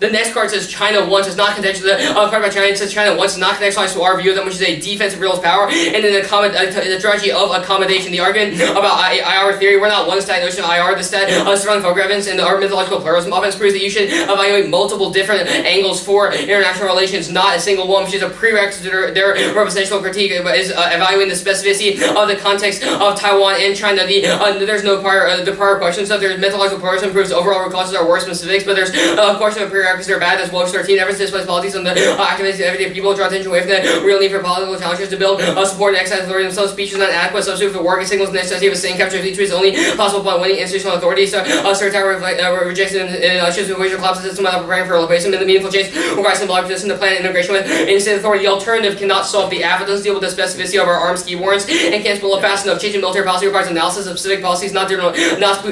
The next card says China wants is not contextual. The card by China says China wants is not contextualized to our view of them, which is a defensive realist power, and then the strategy of accommodation. The argument about IR theory, we're not one stat notion of IR. The stat surrounding folk evidence and our mythological pluralism offense proves that you should evaluate multiple different angles for international relations, not a single one, which is a prerequisite to their representational critique, but is evaluating the specificity of the context of Taiwan and China. There's no prior question stuff. There's mythological pluralism proves overall root causes are worse than specifics, but there's a question of prerequisites are bad. As well as 13 efforts to displace politics on the activities of everyday people, draw attention away from the real need for political challenges to build support and exercise authority themselves. Speech is not adequate substitute for work. It signals the necessity of a saying capture of each is only possible by winning institutional authority. So Tower rejects and shifts the racial collapse system without preparing for a replacement. The meaningful change requires symbolic position to plan integration with in-state authority. The alternative cannot solve the app. It doesn't deal with the specificity of our armed ski warrants and can't spell it fast enough. Changing military policy requires analysis of specific policies, not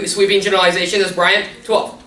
sweeping generalization. This is Bryant 12.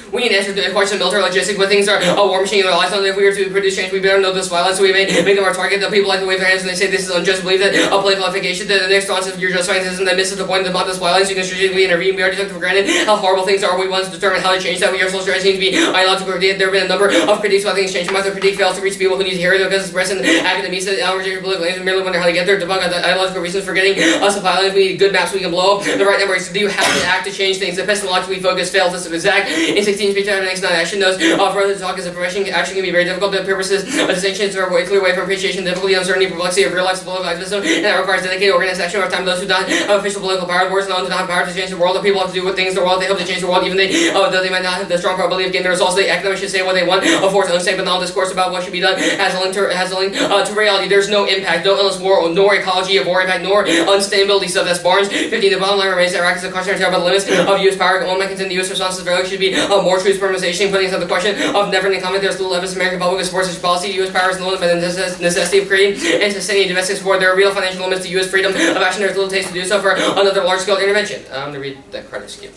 We need to answer the question of military logistics. When things are a war machine in their lives, if we were to produce change, we better know this violence, so we may make them our target. The people like to wave their hands and they say this is unjust. Believe that a political application to the next response of your justifying system that misses the point of this violence. You can strategically intervene. We already took for granted how horrible things are. We want to determine how to change that. We are social strategy to be ideological. There have been a number of critiques about things changing. The critique fails to reach people who need to hear it because it's present academics that reject political aims and merely wonder how to get there. Debunk ideological reasons for getting us a violence. We need good maps we can blow up the right numbers. Do you have to act to change things? The epistemologically focused fails this exact in 16 speech next 9 action knows further talk as a profession action can be very difficult. The purposes of distinctions are way clear away from appreciation, difficulty, uncertainty, perplexity of real life political activism, and that requires dedicated organized action over time. Those who don't have official political power, the words alone do not have power to change the world. The people have to do what things the world they hope to change the world, even though they might not have the strong probability of getting the results. The academics should say what they want, for its own sake, but not discourse about what should be done has a link to reality. There's no impact, no endless war, nor ecology of war impact, nor unstability stuff. That's Barnes 15. The bottom line remains that Iraq is a cautionary tale about the limits of U.S. power. One might contend the U.S. response to the should be more truth permanization, putting aside the question of never-ending comment. There's little evidence American public supports such policy. U.S. power is limited by the necessity of creating and sustaining domestic support. There are real financial limits to U.S. freedom of action. There's little taste to do so for another large-scale intervention. I'm going to read that card skip.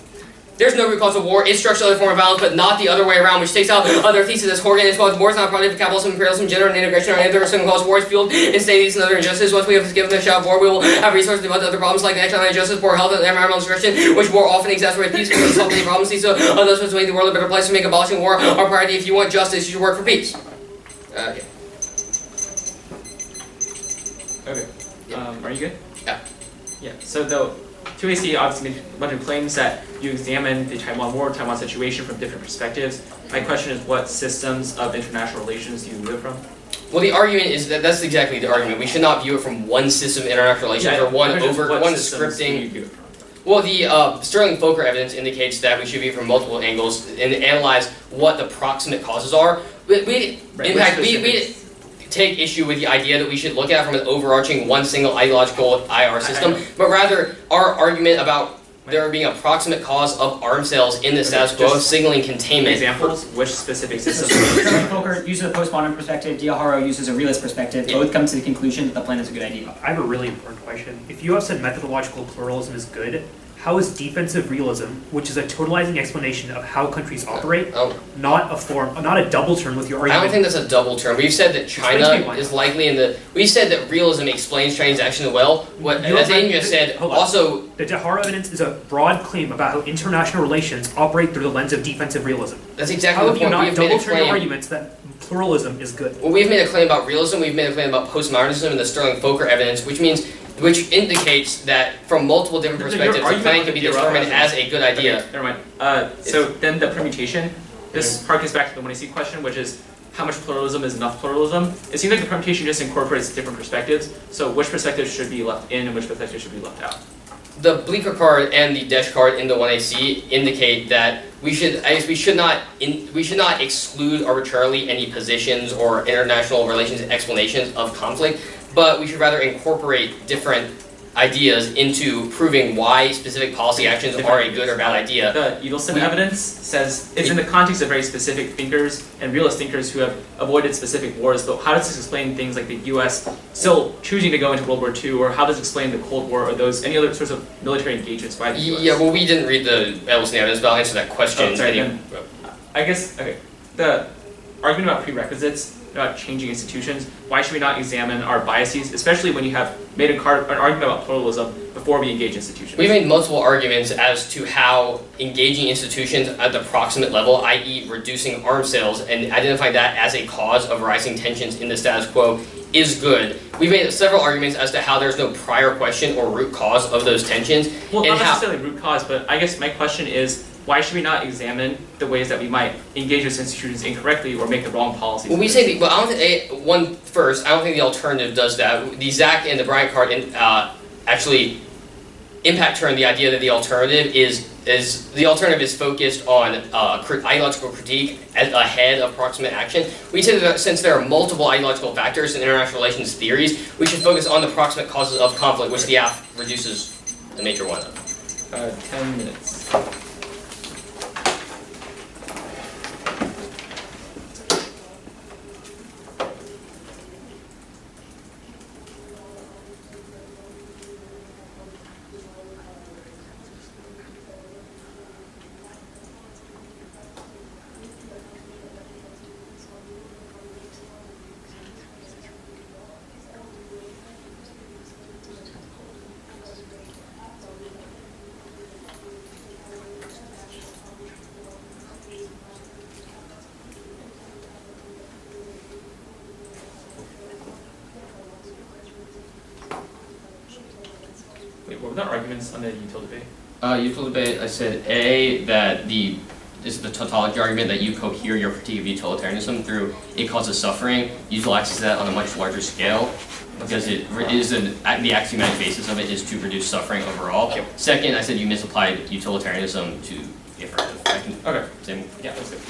There's no root cause of war. It's structurally a form of violence, but not the other way around, which takes out other theses as Horgan and Squad's war is not a product of capitalism, imperialism, gender, and integration, or any other single cause. War is fueled in states and other injustices. Once we have given the shot of war, we will have resources to devote to other problems like economic injustice, poor health, and environmental destruction, which war often exacerbates peace because solve many problems. So those who make the world a better place to make abolishing war our priority. If you want justice, you should work for peace. Okay. Okay. Are you good? Yeah. Yeah. So the 2AC obviously made a bunch of claims that you examine the Taiwan war, Taiwan situation from different perspectives. My question is, what systems of international relations do you view it from? Well, the argument is that's exactly the argument. We should not view it from one system of international relations or one scripting. You view it from? Well, the Sterling Fokker evidence indicates that we should view from multiple angles and analyze what the proximate causes are. We take issue with the idea that we should look at it from an overarching one single ideological IR system, but rather our argument about there being a proximate cause of arms sales in the status quo, signaling containment. Examples, which specific systems? Sterling Fokker uses a postmodern perspective, Diaharo uses a realist perspective. Both come to the conclusion that the plan is a good idea. I have a really important question. If you have said methodological pluralism is good, how is defensive realism, which is a totalizing explanation of how countries operate, not a double turn with your I argument? don't think that's a double term. We've said that Explain to me China why. is likely in the. We've said that realism explains transactions well. What, You as have Amy just said, hold on. also The Dahara evidence is a broad claim about how international relations operate through the lens of defensive realism. that's exactly How the have you point. not We've made a double turned your claim. arguments that pluralism is good? Well, we've made a claim about realism. We've made a claim about postmodernism and the Sterling Fokker evidence, which indicates that from multiple different Your perspectives, the argument plan with can be the determined irrelevant- as a good idea. Okay, never mind. So then the permutation, this harkens back to the 1AC question, which is how much pluralism is enough pluralism? It seems like the permutation just incorporates different perspectives, so which perspectives should be left in and which perspectives should be left out? The Bleecker card and the Desch card in the 1AC indicate that we should not exclude arbitrarily any positions or international relations explanations of conflict, but we should rather incorporate different ideas into proving why specific policy actions are a good or bad idea. The Edelson We- evidence says it's in the context of very specific thinkers and realist thinkers who have avoided specific wars, but how does this explain things like the US still choosing to go into World War II, or how does it explain the Cold War or any other sorts of military engagements by the US? Yeah, well, we didn't read the Edelson evidence, but I'll answer that question. Oh, sorry, then. I guess, okay, the argument about prerequisites, about changing institutions, why should we not examine our biases, especially when you have made an argument about pluralism before we engage institutions? We made multiple arguments as to how engaging institutions at the proximate level, i.e. reducing arms sales and identifying that as a cause of rising tensions in the status quo, is good. We made several arguments as to how there's no prior question or root cause of those tensions. Well, and not how, necessarily root cause, but I guess my question is, why should we not examine the ways that we might engage with institutions incorrectly or make the wrong policies? when we say I don't think I don't think the alternative does that. The Zach and the Bryant card actually impact turn the idea that the alternative is focused on ideological critique ahead of proximate action. We say that since there are multiple ideological factors in international relations theories, we should focus on the proximate causes of conflict, which the AF reduces the major one of. 10 minutes. Wait, what were the arguments on the util debate? Util debate, I said A, that this is the tautology argument that you cohere your critique of utilitarianism through it causes suffering. Util access that on a much larger scale because it is the axiomatic basis of it is to reduce suffering overall. Yep. Second, I said you misapplied utilitarianism to the affirmative. I can Okay. say Yeah, that's good.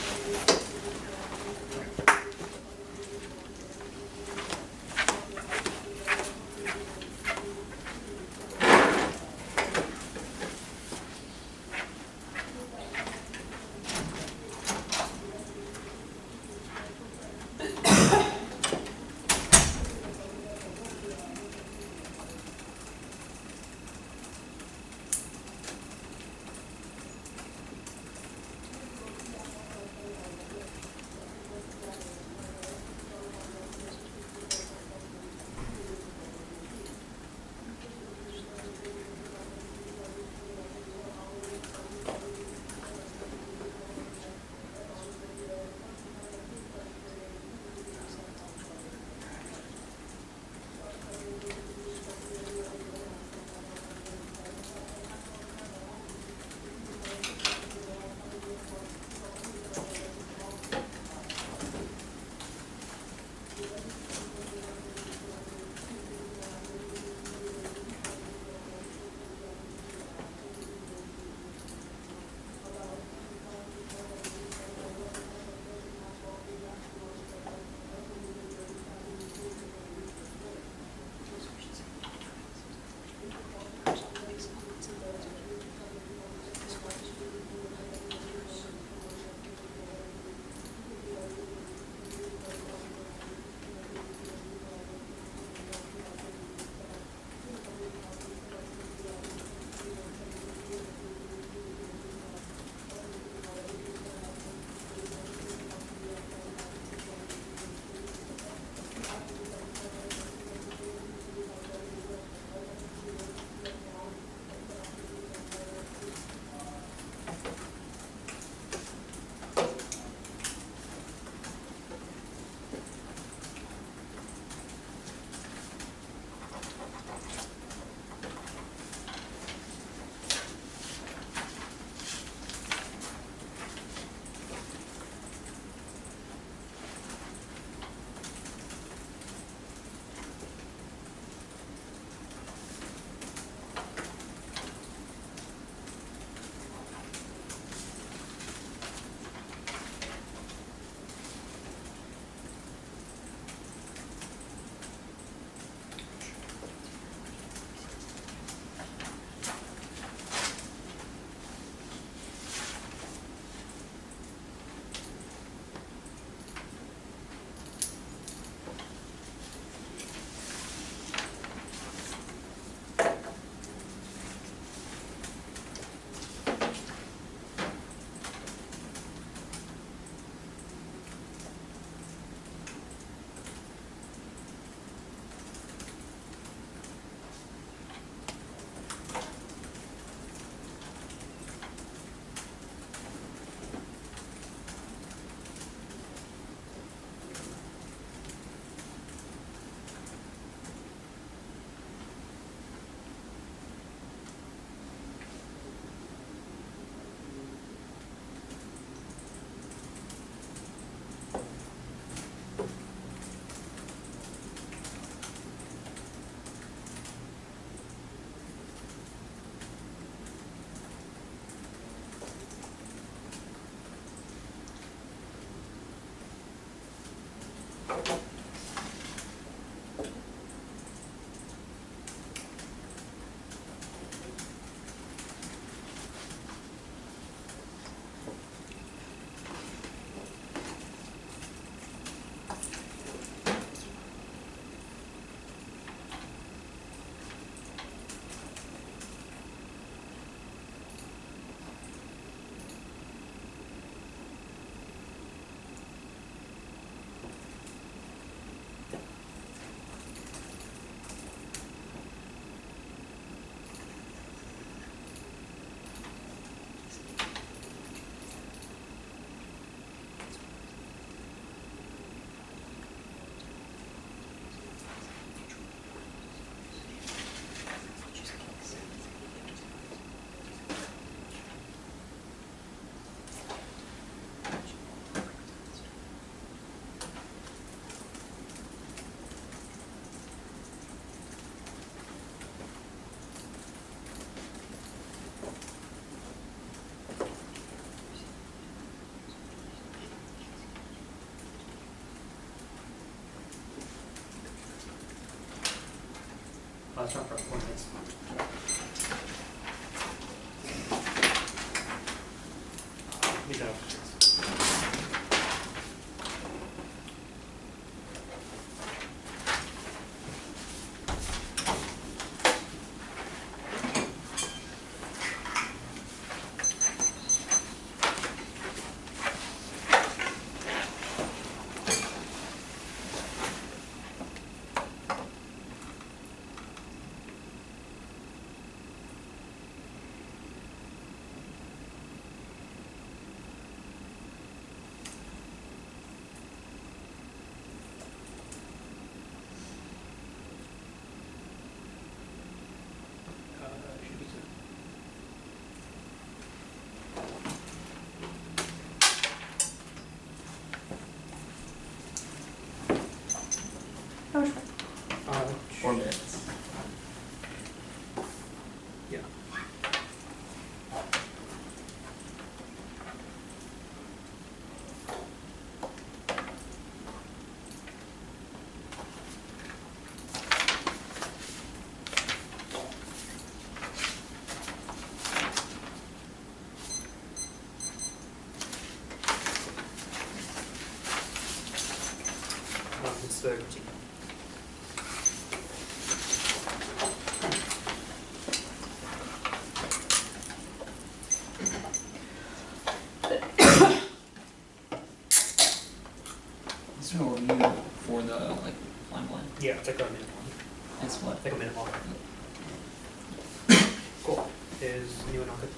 talk for 4 minutes. Leave that up. Should be soon. Uh, 4 minutes. Yeah. It's the critique. Is there a review for the timeline? Yeah, it's like a minute long. It's what? Like a minute long. Cool. Is anyone on good?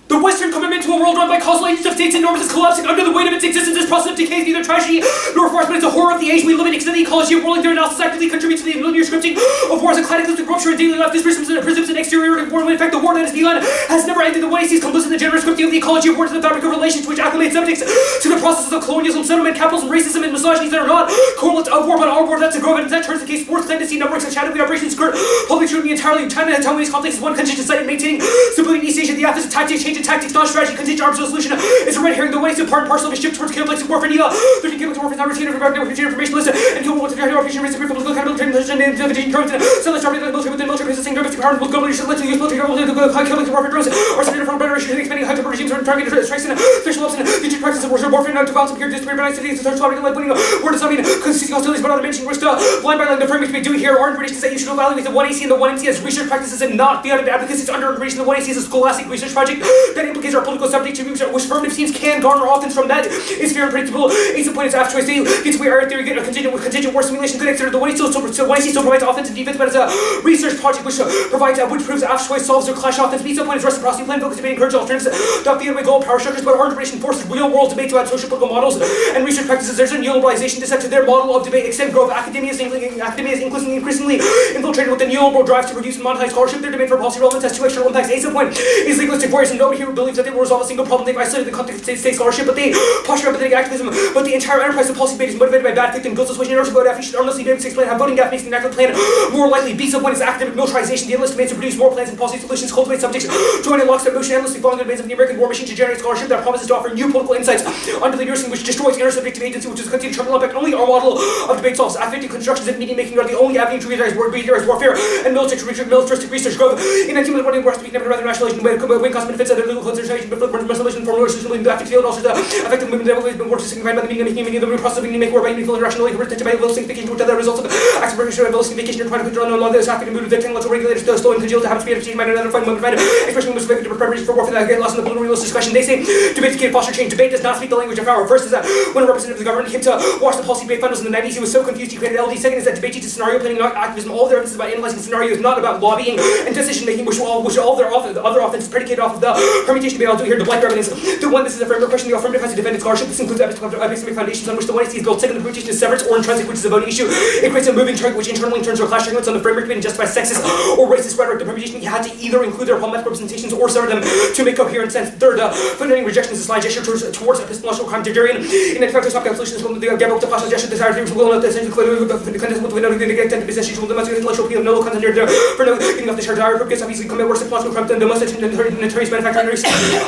The Western commitment to a world run by causal agents of states and norms is collapsing under the weight of its existence. This process of decay is neither tragedy nor farce, but it's a horror of the age we live in. Extending the ecology of world, their analysis actively contributes to the linear scripting of wars and cataclysmic rupture in daily life. This presumes an exterior war. In fact, the war that has begun has never ended. The way it sees complicit in the generous scripting of the ecology of war to the fabric of relations which acclimate subjects to the processes of colonialism, settlement, capitalism, racism, and misogyny that are not correlates of war, but our war. That's a grove, and that turns the case sports clandestine networks and shadowy operations skirt public scrutiny entirely. China has Taiwanese conflicts is one contingent site in maintaining stability in East Asia. The F is a tactic, change in tactics, not strategy. Contingent arms resolution is a red herring. The way to part and parcel of a shift towards complex warfare. NEVA 13 complex warfare is not routine information list and kill with the operation race of political accountability and division current. So let's start with military within military processing domestic power and global leadership. Let's use military high complex warfare drones or some different federation expanding high temper regimes or targeted strikes and special ops and future practices of warfare not to balance appear disparate by cities to start swapping like winning war to something consisting hostilities but other mentioning risk blind by the framing to be doing here are in British to say you should evaluate the 1AC and the 1MC as research practices and not the other advocacy. It's under integration. The 1AC is a scholastic research project that implicates our political subject to which affirmative teams can garner often from that is fair and predictable. Ace of points after choice. They get to where theory get a contingent war simulation could consider the 1AC still provides offense and defense, but it's a research project which provides which proves after choice solves their clash offense. Ace of points reciprocity plan focus debate encourage alternatives. Not the other way goal power structures, but our integration forces real world debate to add social political models and research practices. There's a neoliberalization to set to their model of debate. Extend growth. Academia is increasingly infiltrated with the neoliberal drive to reduce and monetize scholarship. Their debate for policy relevance has two external impacts. Ace of point is legalistic warriors, and nobody here believes that they will resolve a single problem. They've isolated the context of state scholarship, but they posture empathetic activism. But the entire enterprise of policy debate is motivated by bad faith and guilt switching. In order to vote after, you should honestly be able to explain how voting gap makes the inactive plan more likely. B sub one is academic militarization. The endless demands to produce more plans and policy solutions, cultivate subjects, join in lockstep motion, endlessly following the demands of the American war machine to generate scholarship that promises to offer new political insights under the nursing which destroys intersubjective agency, which is continued terminal impact. Only our model of debate solves. Affective constructions and meaning making are the only avenue to realize warfare and militaristic research growth. In 1991, we're speaking of rather rationalization, when cost benefits and legal consideration, but resolution formulation, the active field, also the effective movement that has been more signified by the meaning of the process of meaning make war by meaningful irrational retention by will signification, which are the results of active recognition and will signification. You're trying to control no longer this active movement of the technological regulators, slow and congealed to have speed of change, mind, and identifying moment, expression most effective preparation for warfare that get lost in the political realist discussion. They say debate can foster change. Debate does not speak the language of power. First is that when a representative of the government came to watch the policy debate finals in the 90s, he was so confused he created LD. Second is that debate teaches scenario planning, not activism. All their evidence is about analyzing scenarios, not about lobbying and decision making, which all their other offense is predicated off of the permutation debate. I'll do here. The black evidence. The one, this is a framework question. The affirmative has to defend its scholarship. This includes epistemic foundations on which the 1AC is built. Second, the permutation is severance or intrinsic, which is a voting issue. It creates a moving target which internally turns or clash arguments on the framework debate and justifies sexist or racist rhetoric. The permutation had to either include their problematic representations or sever them to make coherent sense. Third, fundamental rejection is a slight gesture towards epistemological crime. Durian, in fact, stop solutions from the gap of the class gesture desire to will not essentially the contest with no to get to possession of the most intellectual appeal no content here for no getting off the shared desire purpose have easily commit worse psychological crime than the most notorious manufacturing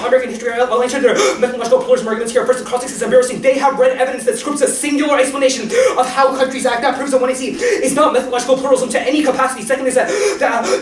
American history I'll answer their methodological pluralism arguments here. First, the context is embarrassing. They have read evidence that scripts a singular explanation of how countries act. That proves that 1AC is not methodological pluralism to any capacity. Second is that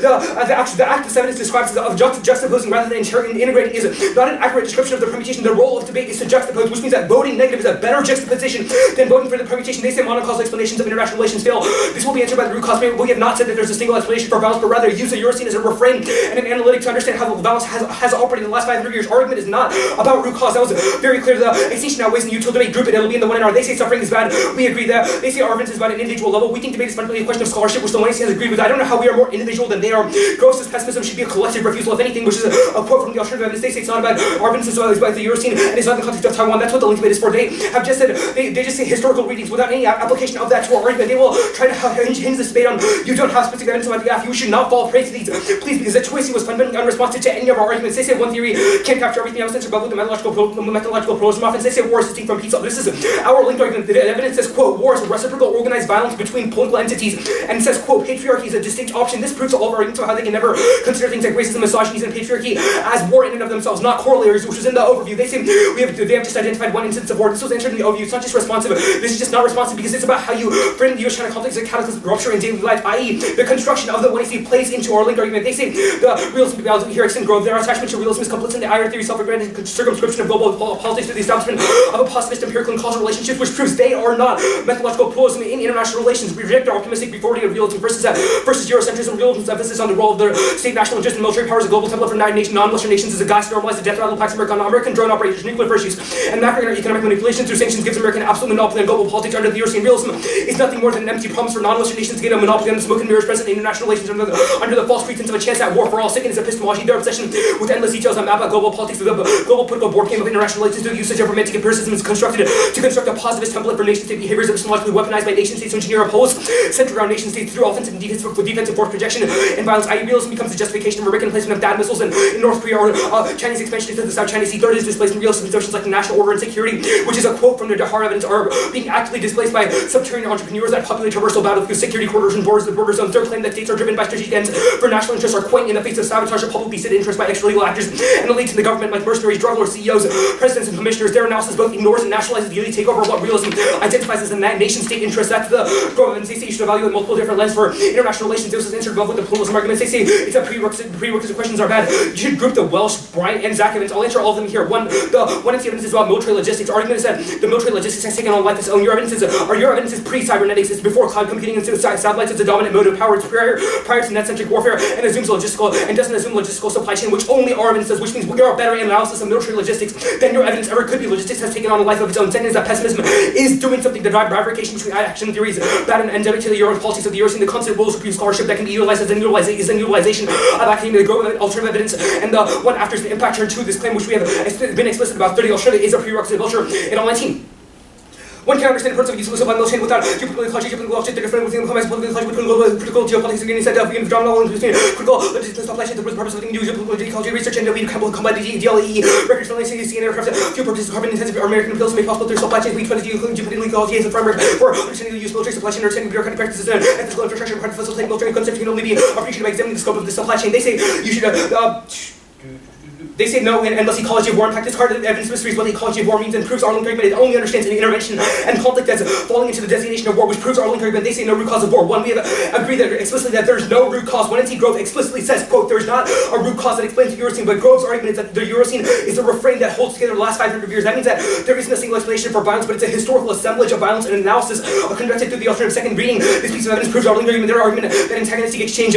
the act this evidence describes as of juxtaposing rather than integrating is not an accurate description of the permutation. The role of debate is to juxtapose, which means that voting negative is a better juxtaposition than voting for the permutation. They say monocausal explanations of international relations fail. This will be answered by the root cause. We have not said that there's a single explanation for violence, but rather use the Eurocene as a refrain and an analytic to understand how the violence has operated in the last 500 years. Argument is not about root cause. That was very clear. The extinction outweighs in the utility debate group, and it'll be in the 1NR. They say suffering is bad. We agree that. They say argument is about an individual level. We think debate is fundamentally a question of scholarship, which the 1AC has agreed with. I don't know how we are more individual than they are. Gross's pessimism should be a collective refusal of anything, which is a quote from the alternative evidence. They say it's not about arguments as well as about the Eurocene, and it's not in the context of Taiwan. That's what the link debate is for. They have just said they just say historical readings without any application of that to our argument. They will try to hinge this debate on you don't have specific evidence about the AF. You should not fall prey to these, please, because the choice was fundamentally unresponsive to any of our arguments. They say one theory can't capture everything else, but with the methodological pluralism offense. They say war is distinct from peace. This is our linked argument. The evidence says, quote, war is a reciprocal organized violence between political entities, and it says, quote, patriarchy is a distinct option. This proves all of our arguments about how they can never consider things like racism, misogyny, and patriarchy as war in and of themselves, not corollaries, which was in the overview. They say they have just identified one instance of war. This was answered in the overview. It's not just responsive. This is just not responsive because it's about how you frame the US-China conflict as a cataclysmic rupture in daily life, i.e., the construction of the 1AC plays into our linked argument. They say the realism values here extend growth. Their attachment to realism is complicit in the IR theory, self-regretted circumscription of global politics through the establishment of a positivist empirical and causal relationships, which proves they are not methodological pluralism in international relations. We reject their optimistic reporting of realism versus Eurocentrism. Realism's emphasis on the role of their state, national interest, and military powers. A global template for non-Western nations is a guise to normalize the death rattle pacts American drone operators, nuclear first use, and macroeconomic manipulation through sanctions gives American absolute monopoly on global politics. Under the Eurocene, realism is nothing more than an empty promise for non-Western nations to gain a monopoly on the smoke and mirrors present in international relations under the false pretense of a chance at war for all. Second is epistemology, their obsession with endless details on map about global politics through the global political board game of international relations through the usage of romantic empiricism is constructed to construct a positivist template for nation-state behaviors epistemologically weaponized by nation-states to engineer opposed centered around nation-states through offensive and defensive force projection and violence. I.e., realism becomes the justification of American placement of THAAD missiles in North Korea or Chinese expansion into the South China Sea. Third is displacement realism notions like the national order and security, which is a quote from the Dahar evidence, are being actively displaced by subterranean entrepreneurs that populate traversal battlefields, security corridors, and borders. The border zones. Third claim that states are driven by strategic ends for national interests are quaint in the face of sabotage of publicly stated interests by extra-legal actors and elites in the government like mercenaries, drug lords, CEOs, presidents, and commissioners. Their analysis both ignores and nationalizes the elite takeover of what realism identifies as a nation-state interest. That's the government. They say you should evaluate multiple different lenses for international relations. This is answered above with the pluralism arguments. They say it's a prerequisite questions are bad. You should group the Welsh, Bryant, and Zach evidence. I'll answer all of them here. One of the evidence is about military logistics. Argument is that the military logistics has taken on life its own. Your evidence is pre-cybernetics. It's before cloud computing and satellites. It's a dominant mode of power. It's prior to net-centric warfare and assumes logistical and doesn't assume logistical supply chain, which only our evidence does, which means we are a better analysis of military logistics than your evidence ever could be. Logistics has taken on a life of its own. Second is that pessimism is doing something to drive bifurcation between action theories, bad and endemic to the Euro politics of the Eurocene. The constant rules of supreme scholarship that can be utilized as an utilization of academic alternative evidence. And the one after is the impact turn to this claim, which we have been explicit about 30. Australia is a prerequisite culture in all 19. One can understand the importance of useless of military without geopolitical ecology, geopolitical object, different within the comments, political ecology, critical geopolitics, again, instead of being drawn all between critical logistical supply chain, the purpose of new geopolitical ecology research, and we combat the DLE, records from the CDC and aircraft, few purposes, carbon intensive American appeals made possible through supply chains, we try to geopolitical ecology as a framework for understanding the use of military supply chain, understanding bureaucratic practices, and physical infrastructure, required to facilitate military concepts can only be appreciated by examining the scope of the supply chain. They say you should They say no in endless ecology of war. In fact, it's hard to evidence mysteries what the ecology of war means and proves our link argument. It only understands an intervention and conflict as falling into the designation of war, which proves our link argument. They say no root cause of war. One, we have agreed that explicitly that there's no root cause. 1NC Grove explicitly says, quote, there's not a root cause that explains the Eurocene, but Grove's argument is that the Eurocene is a refrain that holds together the last 500 years. That means that there isn't a single explanation for violence, but it's a historical assemblage of violence and analysis conducted through the alternative second reading. This piece of evidence proves our link argument. Their argument that antagonistic exchange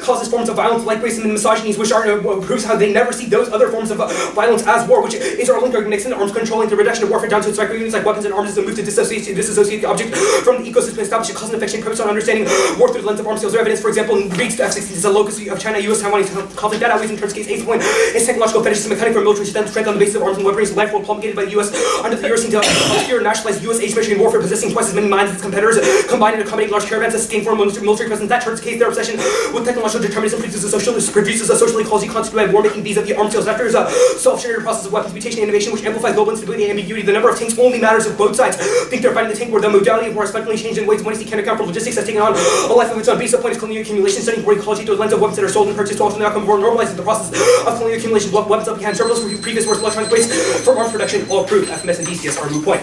causes forms of violence like racism and misogynies, which are proves how they never see those other forms of violence as war, which is our link argument. Extend arms controlling the reduction of warfare down to its micro units like weapons and arms is a move to disassociate the object from the ecosystem, establish a cause and effect premise on understanding war through the lens of arms sales. Their evidence, for example, in Greeks, the F-16 is a locus of China, US, Taiwanese conflict. That outweighs in terms of case 8 point is technological fetishism mechanic for military strength on the basis of arms and weaponry. Life will promulgated by the US under the Eurocene to obscure and nationalize US age-measuring warfare, possessing twice as many mines as its competitors, combined and accommodating large caravans, sustained foreign military presence. That turns case their obsession with technological determinism produces a social ecology constituted by war-making bees of the arms deals. After is a self-generated process of weapons mutation innovation, which amplifies global instability and ambiguity. The number of tanks only matters if both sides think they're fighting the tank war. The modality of war has fundamentally changed in ways when can account for logistics has taken on a life of its own. Basic point is colonial accumulation, studying war ecology through the lens of weapons that are sold and purchased to alter the outcome of war, normalizes the process of colonial accumulation. Weapons up behind surplus from previous wars, electronic waste for arms production, all approved. FMS and DCS are a moot point.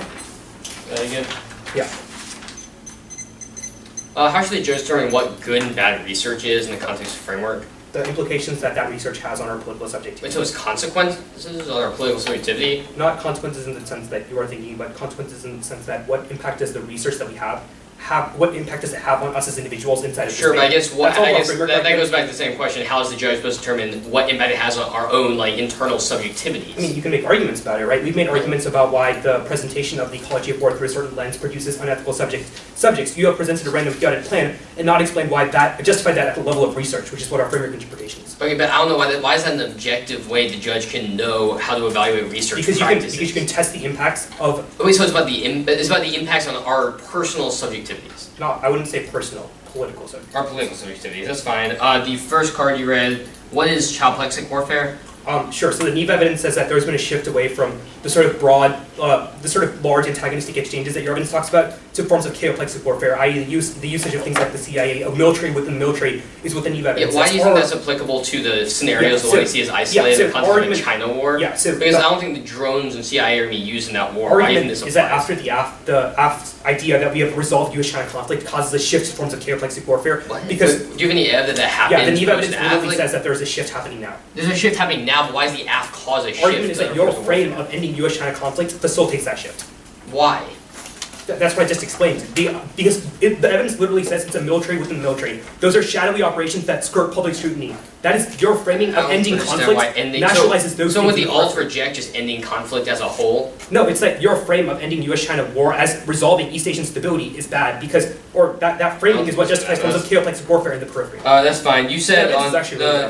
Very good. Yeah. How should the judge determine what good and bad research is in the context of framework? The implications that research has on our political subjectivity. Wait, so it's consequences on our political subjectivity? Not consequences in the sense that you are thinking, but consequences in the sense that what impact does the research that we have, what impact does it have on us as individuals inside of this Sure, but I space? guess that goes back to the same question. How is the judge supposed to determine what impact it has on our own internal subjectivities? I mean, you can make arguments about it, right? We've made arguments about why the presentation of the ecology of war through a certain lens produces unethical subjects. You have presented a random chaotic plan and not explained why that justified that at the level of research, which is what our framework interpretation is. Okay, but I don't know why is that an objective way the judge can know how to evaluate research practices? Because you can test the impacts of. Wait, so it's about the impacts on our personal subjectivities. No, I wouldn't say personal, political subjectivity. Our political subjectivities. That's fine. The first card you read. What is child plexic warfare? Sure. So the Neve evidence says that there's been a shift away from the sort of broad, the sort of large antagonistic exchanges that your evidence talks about to forms of chaoplexic warfare, i.e. the usage of things like the CIA, of military within military, is what the Neve evidence. Yeah, why do you think that's applicable to the scenarios the one you see as isolated in the context of the China war? Yeah, so because I don't think the drones and CIA are going to be used in that war. Why even this is that after the AFT idea that we have resolved U.S.-China conflict causes a shift to forms of chaoplexic warfare? What? Because do you have any evidence that happened? Yeah, the Neve evidence literally says that there's a shift happening now. There's a shift happening now, but why does the AFT cause a shift? Argument is that your frame of ending U.S.-China conflict facilitates that shift. Why? That's what I just explained. Because the evidence literally says it's a military within military. Those are shadowy operations that skirt public scrutiny. That is your framing of ending conflict nationalizes those. So would the alt reject just ending conflict as a whole? No, it's that your frame of ending U.S.-China war as resolving East Asian stability is bad because, or that framing is what justifies forms of chaoplexic warfare in the periphery. That's fine. You said on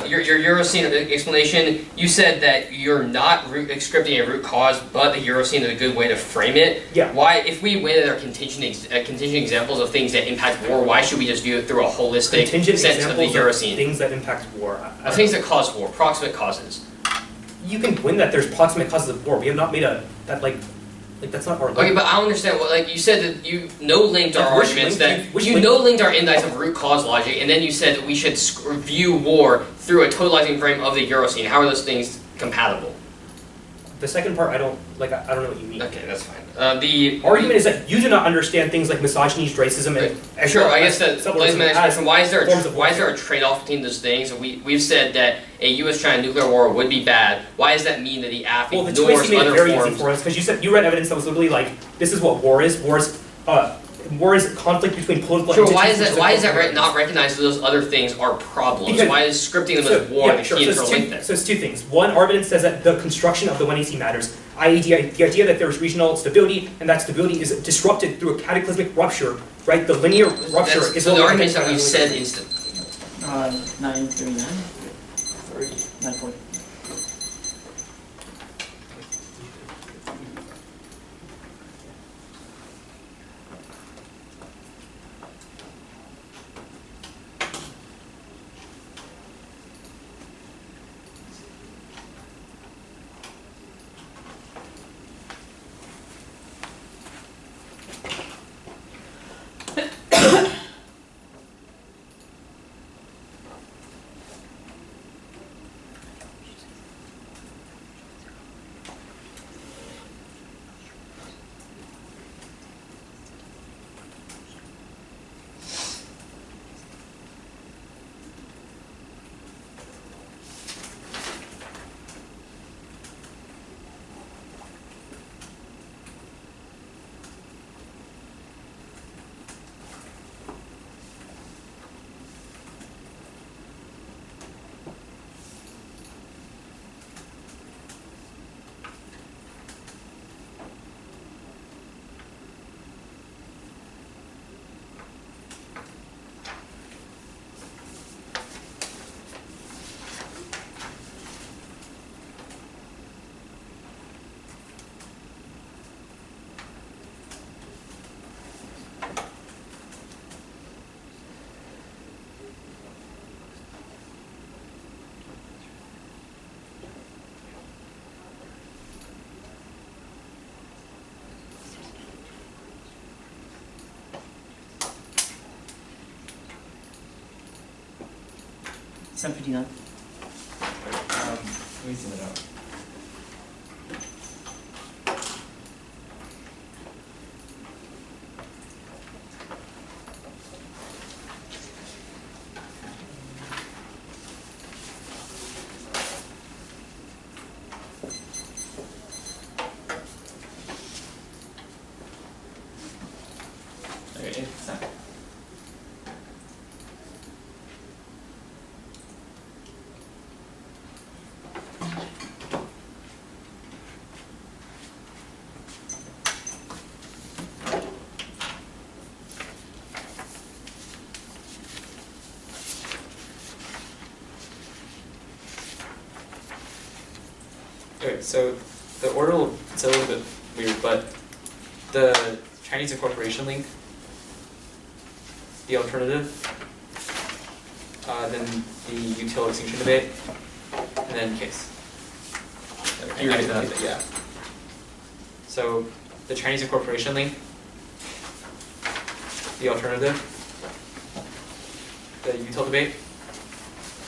your really Eurocene explanation, you said that you're not scripting a root cause, but the Eurocene is a good way to frame it. Yeah. Why, if we went at our contingent examples of things that impact war, why should we just view it through a holistic sense of the Eurocene? Things that impact war. Things that cause war, proximate causes. You can win that there's proximate causes of war. We have not made that's not our. Okay, but I don't understand what you said that you no-linked our arguments no-linked our index of root cause logic, and then you said that we should view war through a totalizing frame of the Eurocene. How are those things compatible? The second part, I don't know what you mean. Okay, that's fine. The argument is that you do not understand things like misogyny, racism, and sure. I guess that lays my explanation. Why is there a trade-off between those things? We've said that a U.S.-China nuclear war would be bad. Why does that mean that the AF ignores other forms? Well, the choice you made it very easy for us because you read evidence that was literally like, this is what war is. War is conflict between political. Sure. Why is that not recognized that those other things are problems? Because, why is scripting them as war the key to link them? So it's two things. One, our evidence says that the construction of the 1AC matters, i.e. the idea that there is regional stability and that stability is disrupted through a cataclysmic rupture, right? The linear rupture is so the arguments that we've said instantly. 939? 940. 7:59. Let me see that out. Okay, it's not. Okay, so the order it's a little bit weird, but the Chinese incorporation link, the alternative, then the util extinction debate, and then case. You read that? Yeah. So the Chinese incorporation link, the alternative, the util debate,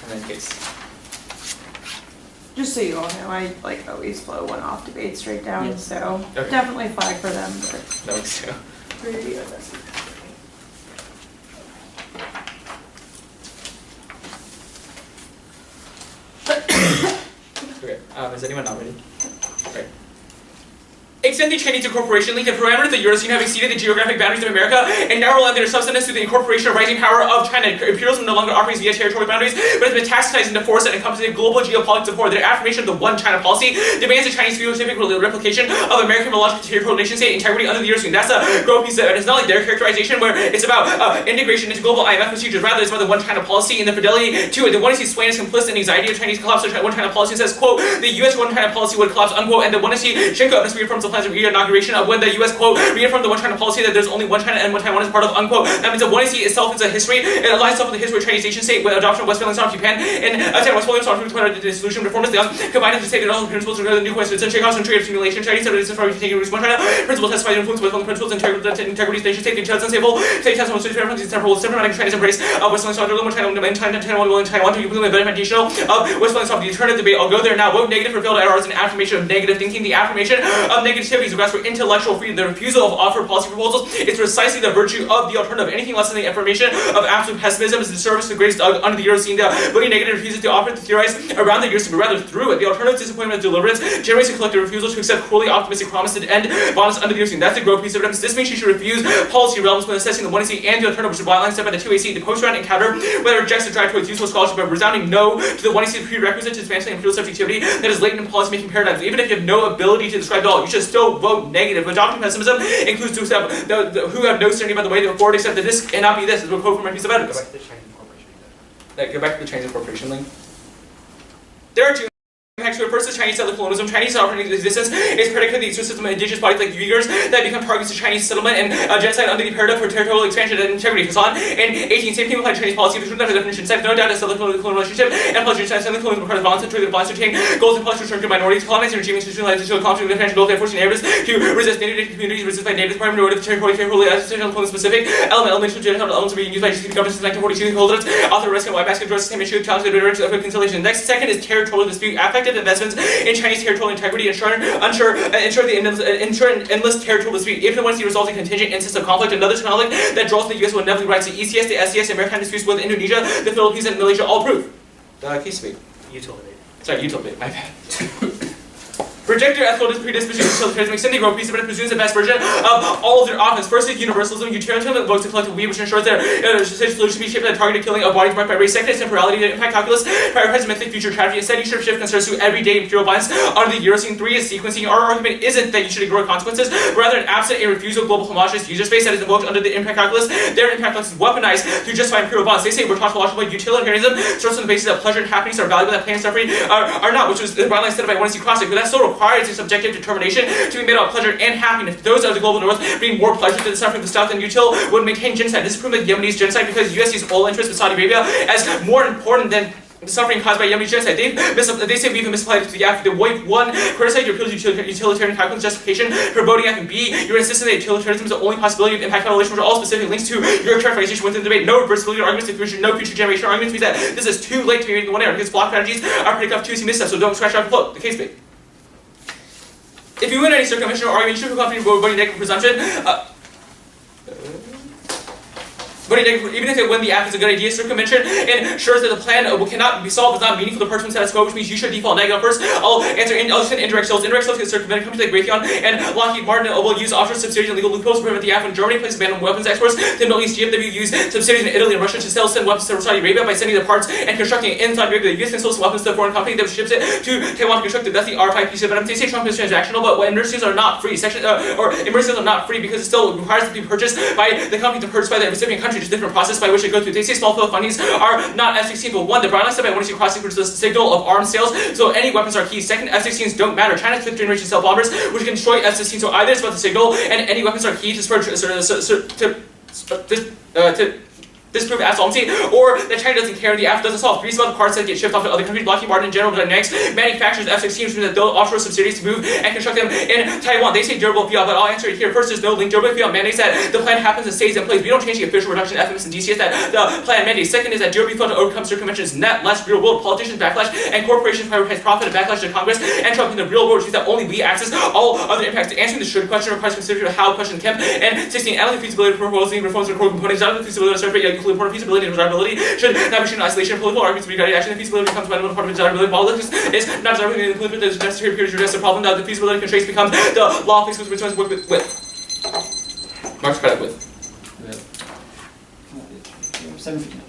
and then case. Just so you all know, I like always flow one off debate straight down, Yeah. so Okay. definitely flag for them, but That looks good. review this. Okay. Is anyone not ready? Right. Extend the Chinese incorporation link, the parameters of the Eurozone have exceeded the geographic boundaries of America and now rely on their substance through the incorporation of rising power of China. Imperialism no longer operates via territorial boundaries, but has been metastasized into force that encompasses global geopolitics of war. Their affirmation of the one China policy demands the Chinese phenotypic replication of American monarchical territorial nation state integrity under the Eurozone. That's a growth piece, and it's not like their characterization where it's about integration into global IMF procedures. Rather, it's about the one China policy and the fidelity to it. The one is Swain is complicit in anxiety of Chinese collapse of one China policy and says, quote, the U.S. one China policy would collapse, unquote, and the one is Shinko reaffirms the plans of re-inauguration of when the U.S. quote reaffirmed the one China policy that there's only one China and one Taiwan is part of, unquote. That means the one itself is a history. It aligns itself with the history of Chinese nation state with adoption of Westphalian sovereignty Japan and Westphalian sovereignty with the dissolution of reformist Leon combined with the state and all principles regarding the new questions and Chekhov's and trade of simulation. Chinese citizens are taking one China principles testified influence with the principles and integrity nation state. The China stable state has most different temporal systematic Chinese embrace of Westphalian sovereignty. One China and Taiwan will in Taiwan to implement the implementation of Westphalian sovereignty. The alternative debate. I'll go there now. Vote negative for failed errors and affirmation of negative thinking. The affirmation of negativity is a request for intellectual freedom. The refusal of offered policy proposals is precisely the virtue of the alternative. Anything less than the affirmation of absolute pessimism is the service to the greatest under the Eurozone. The voting negative refuses to offer to theorize around the Eurozone, but rather through it. The alternative disappointment of deliverance generates a collective refusal to accept cruelly optimistic promises to end violence under the Eurozone. That's the growth piece of evidence. This means she should refuse policy realms when assessing the 1AC and the alternative, which is byline step by the 2AC. The post-round encounter, whether it rejects the drive towards useful scholarship, but resounding no to the 1AC prerequisite to dismantling and field subjectivity that is latent in policy-making paradigms. Even if you have no ability to describe it all, you should still vote negative. Adopting pessimism includes those who have no certainty about the way they forward, except that this cannot be this. Is a quote from a piece of evidence. Go back to the Chinese incorporation. Go back to the Chinese incorporation link. There are two impacts to it. First is Chinese settler colonialism. Chinese sovereignty existence is predicated on the system of indigenous bodies like Uyghurs that become targets of Chinese settlement and genocide under the paradigm for territorial expansion and integrity. Hassan in 18 people applied Chinese policy, which under definition said no doubt a settler colonial relationship and plus settler colonialism requires violence and trade violence to obtain goals and plus return to minorities, colonizing regimes institutionalized to show conflict with financial goals and forcing neighbors to resist native communities, resist by neighbors, primary minority territorial association specific elemental genocidal elements are being used by governments since 1942 holders author risk and why basket address the same issue challenge the direction of conciliation. Next, second is territorial dispute. Affective investments in Chinese territorial integrity ensure the endless territorial dispute. If the one results in contingent instances of conflict, another conflict that draws the U.S. will inevitably rise. The ECS, the SCS, and maritime disputes with Indonesia, the Philippines, and Malaysia all prove. Case debate. Utility. Sorry, util debate. My bad. Reject their ethical predisposition to utilitarianism, extending growth piece, but it presumes the best version of all of their offense. First is universalism. Utilitarianism invokes the collective we, which ensures their solution be shaped by the targeted killing of bodies marked by race. Second is temporality. The impact calculus prioritizes mythic future tragedy. Instead, you should shift concerns to everyday imperial violence under the Eurozone. Three is sequencing. Our argument isn't that you should ignore consequences, but rather an absent a refusal of global homogeneous user space that is invoked under the impact calculus. Their impact calculus is weaponized to justify imperial violence. They say we're tautological, but utilitarianism starts on the basis that pleasure and happiness are valuable, that pain and suffering are not, which was the byline said by 1C Classic. But that still requires a subjective determination to be made about pleasure and happiness. Those of the global north bring more pleasure to the suffering of the south, and util would maintain genocide. This is proven like Yemenis genocide because the U.S. sees oil interests with Saudi Arabia as more important than the suffering caused by Yemeni genocide. They say we've misapplied it to the AF. The Wave 1 criticized your utilitarian calculus justification for voting F and B. You're insisting that utilitarianism is the only possibility of impact calculation, which are all specific links to your characterization within the debate. No reversibility arguments, no future generation arguments means that this is too late to be made in one error because block strategies are pretty tough to see missteps, so don't scratch out the float. The case debate. If you win any circumvention argument, you should feel confident voting negative presumption. Voting negative, even if it win the app is a good idea, circumvention ensures that the plan cannot be solved. It's not meaningful to person status quo, which means you should default negative first. I'll send indirect sales. Indirect sales get circumvented. Companies like Raytheon and Lockheed Martin will use offshore subsidiaries and legal loopholes to prevent the app. When Germany places a ban on weapons exports, then Middle East GMW use subsidiaries in Italy and Russia to send weapons to Saudi Arabia by sending the parts and constructing it inside Arabia. The US can sell some weapons to a foreign company that ships it to Taiwan to construct it. That's the R5 piece of it. They say Trump is transactional, but emergencies are not free. Emergencies are not free because it still requires to be purchased by the company to purchase by the recipient country. There's a different process by which it goes through. They say small fill fundings are not F-16, but one, the brown line step by when you cross the signal of arms sales, so any weapons are key. Second, F-16s don't matter. China's fifth generation stealth bombers, which can destroy F-16, so either it's about the signal, and any weapons are key to disprove absolucy, or that China doesn't care, the AF doesn't solve. Greece about the parts that get shipped off to other countries. Lockheed Martin and General Dynamics manufactures F-16, which means that they'll offshore subsidiaries to move and construct them in Taiwan. They say durable fiat, but I'll answer it here. First, there's no link. Durable fiat mandates that the plan happens and stays in place. We don't change the official reduction in FMS and DCS that the plan mandates. Second is that durable fiat to overcome circumvention is net less real world. Politicians backlash and corporations prioritize profit and backlash to Congress and Trump in the real world, which means that only we access all other impacts. Answering the should question requires consideration of how question Kemp. And 16, analyzing feasibility of proposing reforms and core components. Not the feasibility of separate, yet equally important feasibility and should not be seen in isolation. Political arguments regarding action and feasibility becomes fundamental part of desirability. Politics is not desirability and implement is necessary period to address the problem. Now the feasibility constraints becomes the law of feasibility which work with. Mark's credit with. 7:50.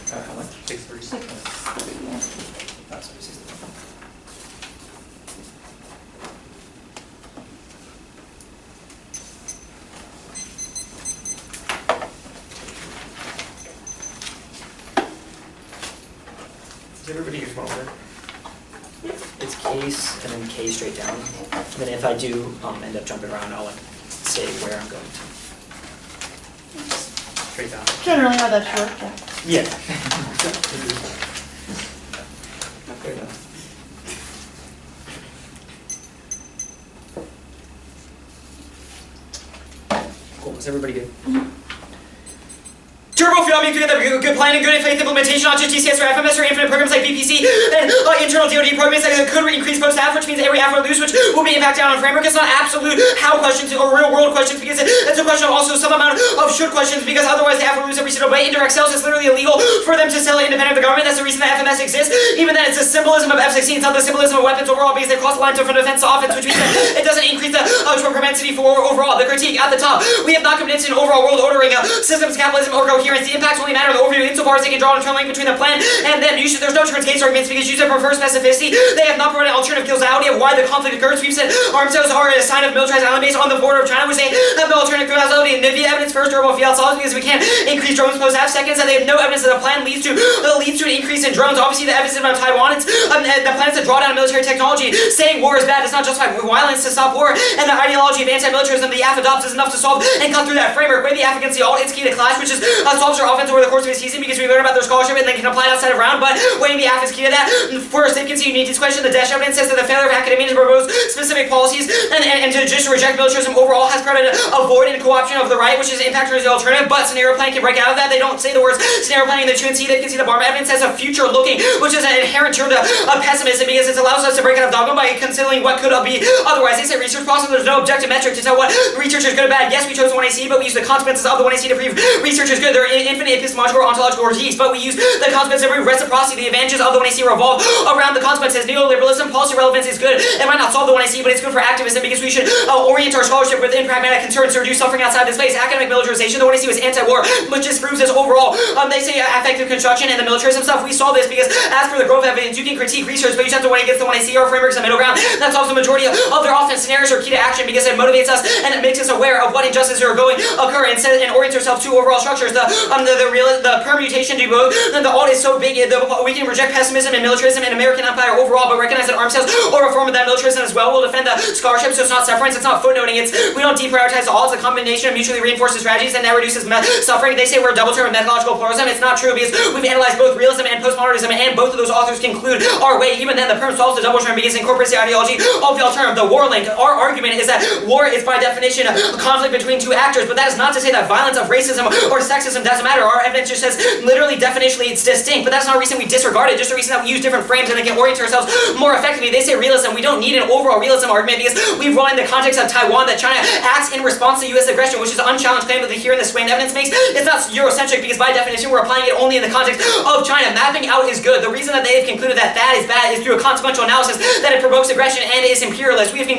How much? 6:30. That's what it says. Does everybody get smaller? It's case and then K straight down. And then if I do end up jumping around, I'll say where I'm going to. Straight down. Generally how that's short, yeah. Yeah. Cool. Is everybody good? Turbo fuel means we get the good planning, good faith implementation, not just GCS or FMS or infinite programs like BPC and internal DoD programs that could increase post-AF, which means every AF will lose, which will be impacted on framework. It's not absolute how questions or real world questions because it's a question of also some amount of should questions because otherwise the AF will lose every single way. Indirect sales is literally illegal for them to sell it independent of the government. That's the reason that FMS exists. Even then, it's a symbolism of F-16. It's not the symbolism of weapons overall because they cross the line from defense to offense, which means that it doesn't increase the propensity for overall. The critique at the top. We have not convinced in overall world ordering, systems capitalism or coherence. The impacts only matter in the overview insofar as they can draw an internal link between the plan and them. There's no turns case arguments because you prefer specificity. They have not provided alternative causality of why the conflict occurs. We've said arms sales are a sign of militarized island base on the border of China, which they have no alternative causality. And NVIDIA evidence first durable field solids because we can't increase drones post half seconds, and they have no evidence that the plan leads to an increase in drones. Obviously, the evidence about Taiwan, it's the plan is to draw down military technology. Saying war is bad does not justify violence to stop war, and the ideology of anti-militarism the AF adopts is enough to solve and cut through that framework. Way the AF against the alt, it's key to clash, which is solves our offense over the course of a season because we learn about their scholarship and they can apply it outside of round. But weighing the AF is key to that. First, they can see you need this question. The Dash evidence says that the failure of academia to propose specific policies and to just reject militarism overall has provided a void and co-option of the right, which is impact towards the alternative. But scenario planning can break out of that. They don't say the words scenario planning in the 2 and C. They can see the Barma evidence as a future looking, which is an inherent term to pessimism because it allows us to break out of dogma by considering what could be otherwise. They say research process, there's no objective metric to tell what research is good or bad. Yes, we chose the 1AC, but we use the consequences of the 1AC to prove research is good. There are infinite epistemological or ontological orgies, but we use the consequences to prove reciprocity. The advantages of the 1AC revolve around the consequences. Neoliberalism, policy relevance is good. It might not solve the 1AC, but it's good for activism because we should orient our scholarship within pragmatic concerns to reduce suffering outside this space. Academic militarization, the 1AC was anti-war, which disproves this overall. They say affective construction and the militarism stuff. We saw this because as per the growth evidence, you can critique research, but you have to weigh against the 1AC or frameworks in the middle ground. That solves the majority of their offense scenarios are key to action because it motivates us and it makes us aware of what injustices are going to occur and orients ourselves to overall structures. The permutation to both. The alt is so big, we can reject pessimism and militarism in American empire overall, but recognize that arms sales or a form of that militarism as well will defend the scholarship, so it's not sufferance, it's not footnoting, we don't deprioritize the alt, it's a combination of mutually reinforced strategies and that reduces suffering. They say we're a double term of methodological pluralism. It's not true because we've analyzed both realism and postmodernism, and both of those authors conclude our way. Even then, the perm solves the double term because it incorporates the ideology of the alternative, the war link. Our argument is that war is by definition a conflict between two actors, but that is not to say that violence of racism or sexism doesn't matter. Our evidence just says literally definitionally it's distinct, but that's not a reason we disregard it, just a reason that we use different frames and they can orient ourselves more effectively. They say realism. We don't need an overall realism argument because we've run in the context of Taiwan that China acts in response to U.S. aggression, which is an unchallenged claim that the here and the swing evidence makes. It's not Eurocentric because by definition we're applying it only in the context of China. Mapping out is good. The reason that they have concluded that that is bad is through a consequential analysis that it provokes aggression and is imperialist. We have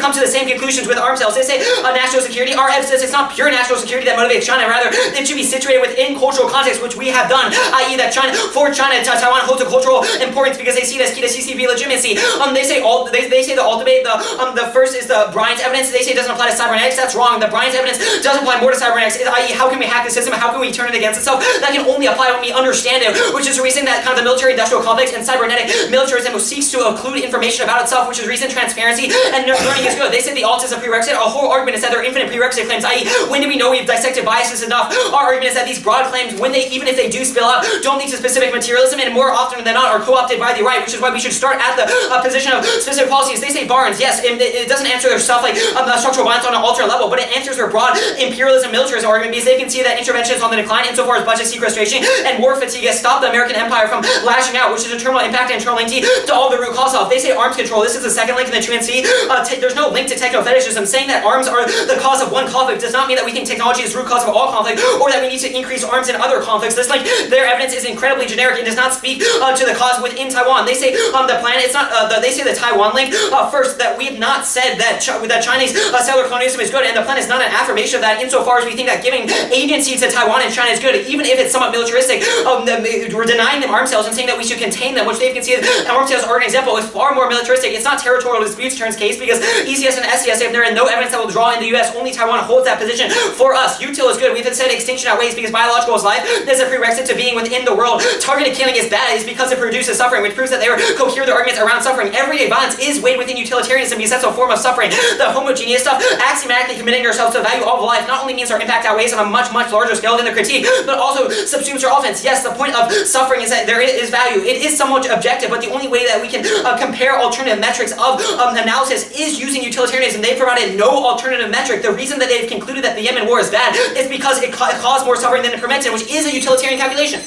come to the same conclusions with arms sales. They say national security. Our evidence says it's not pure national security that motivates China. Rather, it should be situated within cultural context, which we have done, i.e. that Taiwan holds a cultural importance because they see it as key to CCP legitimacy. They say the alt debate, the first is the Bryan's evidence. They say it doesn't apply to cybernetics. That's wrong. The Bryan's evidence does apply more to cybernetics, i.e. how can we hack the system? How can we turn it against itself? That can only apply when we understand it, which is the reason that kind of the military-industrial complex and cybernetic militarism seeks to include information about itself, which is reason transparency and learning is good. They say the alt is a prerequisite. Our whole argument is that there are infinite prerequisite claims, i.e. when do we know we've dissected biases enough? Our argument is that these broad claims, even if they do spill out, don't lead to specific materialism and more often than not are co-opted by the right, which is why we should start at the position of specific policies. They say Barnes, yes, it doesn't answer their stuff like structural violence on an alternate level, but it answers their broad imperialism militarism argument because they can see that intervention is on the decline insofar as budget sequestration and war fatigue has stopped the American empire from lashing out, which is a terminal impact and internal link to all the root cause of. They say arms control. This is the second link in the 2 and C. There's no link to techno-fetishism. Saying that arms are the cause of one conflict does not mean that we think technology is the root cause of all conflict or that we need to increase arms in other conflicts. This link, their evidence is incredibly generic and does not speak to the cause within Taiwan. They say the plan, it's not, they say the Taiwan link, first, that we have not said that Chinese settler colonialism is good, and the plan is not an affirmation of that insofar as we think that giving agency to Taiwan and China is good, even if it's somewhat militaristic. We're denying them arms sales and saying that we should contain them, which they've conceded arms sales are an example, is far more militaristic. It's not territorial disputes turns case because ECS and SCS, if there is no evidence that will draw in the US, only Taiwan holds that position. For us, util is good. We've said extinction outweighs because biological is life. There's a prerequisite to being within the world. Targeted killing is bad is because it produces suffering, which proves that they cohere their arguments around suffering. Everyday violence is weighed within utilitarianism because that's a form of suffering. The homogeneous stuff, axiomatically committing ourselves to the value of life, not only means our impact outweighs on a much, much larger scale than the critique, but also subsumes our offense. Yes, the point of suffering is that there is value. It is somewhat objective, but the only way that we can compare alternative metrics of analysis is using utilitarianism. They provided no alternative metric. The reason that they've concluded that the Yemen war is bad is because it caused more suffering than it prevented, which is a utilitarian calculation.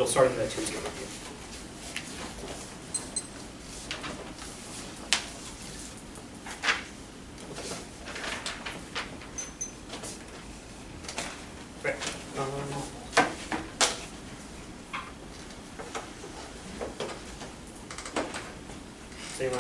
it'll start in the Tuesday review. Right. Same on.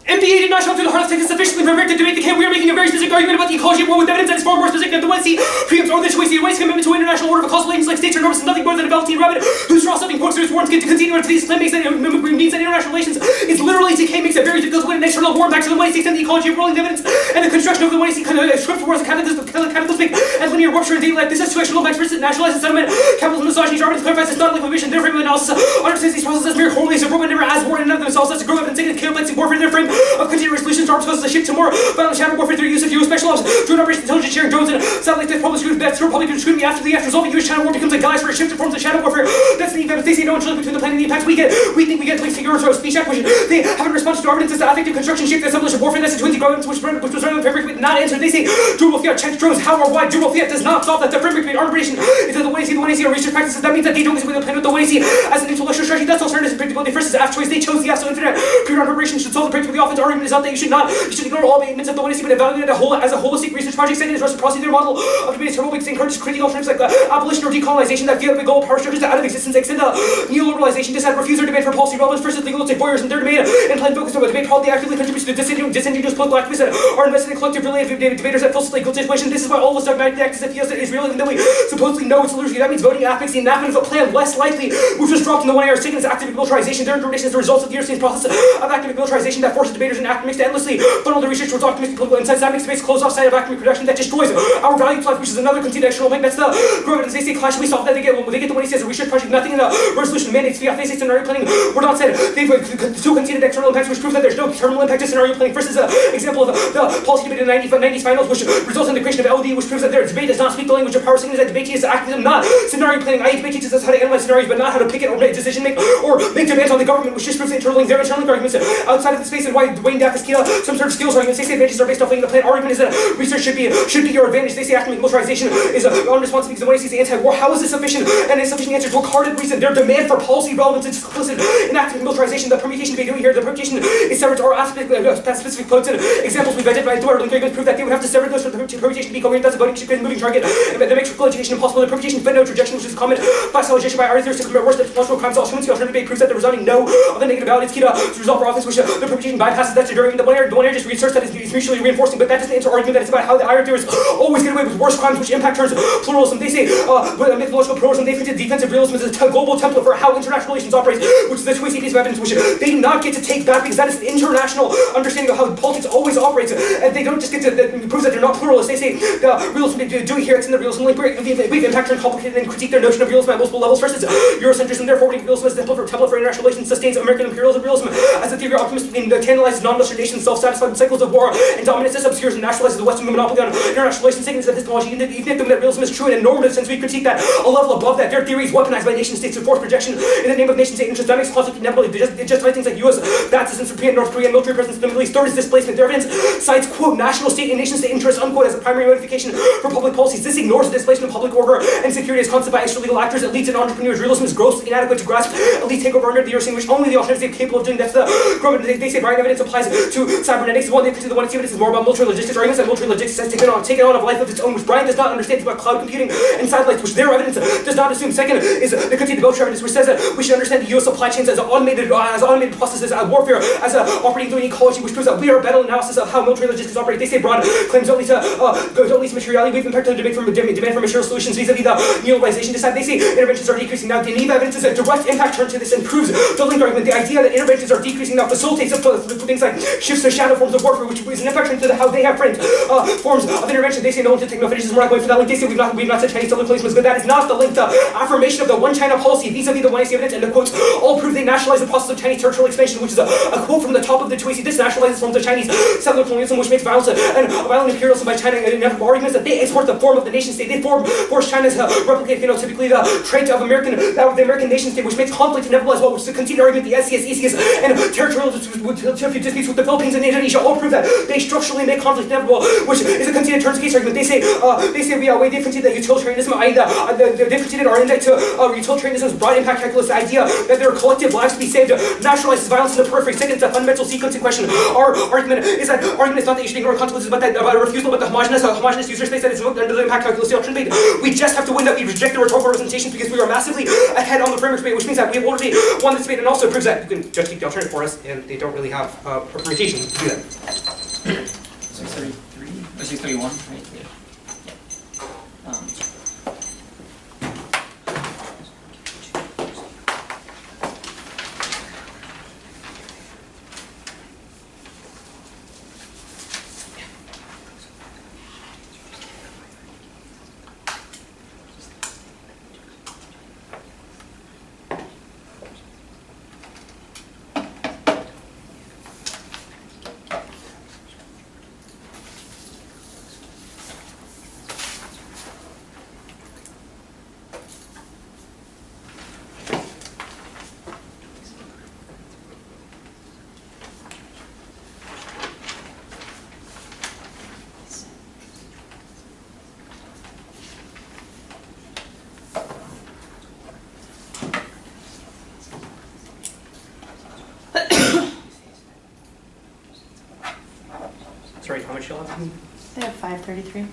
MBA did not show up to the heart of Texas sufficiently prepared to debate the camp. We are making a very specific argument about the ecology of war with evidence that is far more specific than the Wednesday preempts or the Wednesday commitment to international order of causal agents like states or nervous is nothing more than a Velveteen rabbit who straws something pokes through its warrants to continue to these claims that means that international relations is literally decay makes it very difficult to win an external war back to the Wednesday and the ecology of rolling evidence and the construction of the Wednesday script wars cataclysmic and linear rupture in daily life. This is two external facts versus nationalized settlement. Capitalism, misogyny, Darwin's clarifies it's not like vision. Their frame of analysis understands these processes as mere correlates of never as war in and of themselves as to grow up and take a complex warfare in their frame of continuous solutions to arms causes a shift to more violent shadow warfare through use of U.S. special ops, drone operations, intelligence sharing, drones, and satellite that probably scrutiny after resolving U.S. China war becomes a guise for a shift to forms of shadow warfare. That's the event. They say no one should look between the plan and the impacts we get. We think we get links to Euro's speech acquisition. They haven't responded to arguments as to affective construction shape the assemblage of warfare that's between the governments which was running the framework but not answered. They say durable fiat checks drones how or why durable fiat does not solve that the framework between arbitration is the way are research practices. That means that they don't disagree with the plan with the way as an intellectual strategy. That's alternatives and predictability versus F choice. They chose the absolute infinite. Pre-round arbitration should solve the predictability. The offense argument is not that you should ignore all maintenance of the Wednesday, but evaluate it as a holistic research project. Second is reciprocity. Their model of debate is turtle weeks encourages critical alternatives like abolition or decolonization that via the global power structures out of existence. Extend neoliberalization. Decide refuse or debate for policy relevance versus legal voyeurs and their debate and plan focus on the debate probably actively contributes to the disingenuous political activists that are invested in collective brilliant debaters that falsely guilt situation. This is why all this dogmatic activists that feels that Israel, even though we supposedly know it's illusory, that means voting advocacy and that means a plan less likely, which was dropped in the 1 hour taken as active militarization. Their interpretation is the results of the European process of academic militarization that forces debaters and academics to endlessly funnel their research towards optimistic political insights. That makes space closed off side of academic production that destroys our value life, which is another contextual link. That's the growth evidence. They say clash we solve that they get the money says a research project, nothing in the resolution mandates fiat. They say scenario planning. We're not said they've still conceded external impacts, which proves that there's no terminal impact to scenario planning. Versus an example of the policy debate in the 90s finals, which results in the creation of LD, which proves that their debate does not speak the language of power signals. That debate teaches activism, not scenario planning. Debate teaches us how to analyze scenarios, but not how to pick it or make decision make or make demands on the government, which just proves their internal arguments outside of the space and why Wayne Daff is key to some sort of skills arguments. They say advantages are based off the plan. Argument is that research should be your advantage. They say academic militarization is unresponsive because the way they say anti-war. How is this sufficient? And insufficient answer to a carded reason. Their demand for policy relevance is explicit in academic militarization. The permutation debate doing here, the permutation is severed or specific quotes and examples we've identified through our link arguments prove that they would have to sever those for the permutation to be coherent. That's a voting moving target. And that makes critical education impossible. The permutation footnote rejection, which is a comment by suggestion by Arthur to commit worse than possible crimes. Also, the alternative debate proves that the resounding no of the negative value is key to resolve our offense, which the permutation bypasses that during the one area just research that is mutually reinforcing, but that doesn't answer argument that it's about how the higher theorists always get away with worse crimes which impact towards pluralism. They say mythological pluralism, they think defensive realism is a global template for how international relations operates, which is the twisty piece of evidence which they do not get to take back because that is an international understanding of how politics always operates, and they don't just get to prove that they're not pluralists. They say the realism they do here, it's in the realism link, we've impacted and complicated and critique their notion of realism at multiple levels versus Eurocentrism. Therefore, realism as a template for international relations sustains American imperialism. Realism as a theory of optimism tantalizes non-Western nations, self-satisfied with cycles of war and dominance. This obscures and nationalizes the Western monopoly on international relations, taking this epistemology. Even if that realism is true and normative, since we critique that a level above that, their theory is weaponized by nation states to force projection in the name of nation state interest. That makes conflict inevitable. It justifies things like U.S. baptism for North Korea, military presence in the Middle East. Third is displacement. Their evidence cites quote national state and nation state interest unquote as a primary motivation for public policies. This ignores the displacement of public order and security as concept by extra-legal actors, elites, and entrepreneurs. Realism is grossly inadequate to grasp elite takeover under the Eurozone, which only the alternative is capable of doing. That's the growth. They say Brian evidence applies to cybernetics. One they consider the one evidence is more about military logistics. Arguments that military logistics has taken on a life of its own, which Brian does not understand. It's about cloud computing and satellites, which their evidence does not assume. Second is the critique of Belcher evidence, which says that we should understand the U.S. supply chains as automated processes, as warfare, as operating through an ecology, which proves that we are a better analysis of how military logistics operate. They say Broad claims only to materiality. We've impacted the debate from demand for material solutions vis-a-vis the neoliberalization decide. They say interventions are decreasing. Now, the Neve evidence is a direct impact turn to this and proves the link argument. The idea that interventions are decreasing now facilitates things like shifts to shadow forms of warfare, which is an impact turn to how they have framed forms of intervention. They say no one to take no finishes. We're not going for that link. They say we've not said Chinese public placements, but that is not the link. The affirmation of the one China policy vis-a-vis the one AC evidence and the quotes all prove they nationalize the process of Chinese territorial expansion, which is a quote from the top of the Tuasi. This nationalizes forms of Chinese settler colonialism, which makes violence and violent imperialism by China inevitable. Arguments that they export the form of the nation state. They force China to replicate phenotypically the trait of the American nation state, which makes conflict inevitable as well, which is a continued argument. The SCS, ECS, and territorial disputes with the Philippines and Indonesia all prove that they structurally make conflict inevitable, which is a conceded terms case argument. They say they've conceded that utilitarianism, they've conceded our index to utilitarianism's broad impact calculus, the idea that there are collective lives to be saved, nationalizes violence in the periphery. Second, it's a fundamental sequencing question. Our argument is not that you should ignore consequences, but that a refusal about the homogeneous user space that is under the impact calculus doctrine. We just have to win that we reject the rhetorical representations because we are massively ahead on the framework debate, which means that we have already won this debate, and also proves that you can just keep the alternative for us, and they don't really have a permutation to do that. 633 or 631, right? Yeah. Sorry, how much y'all have? They have 533.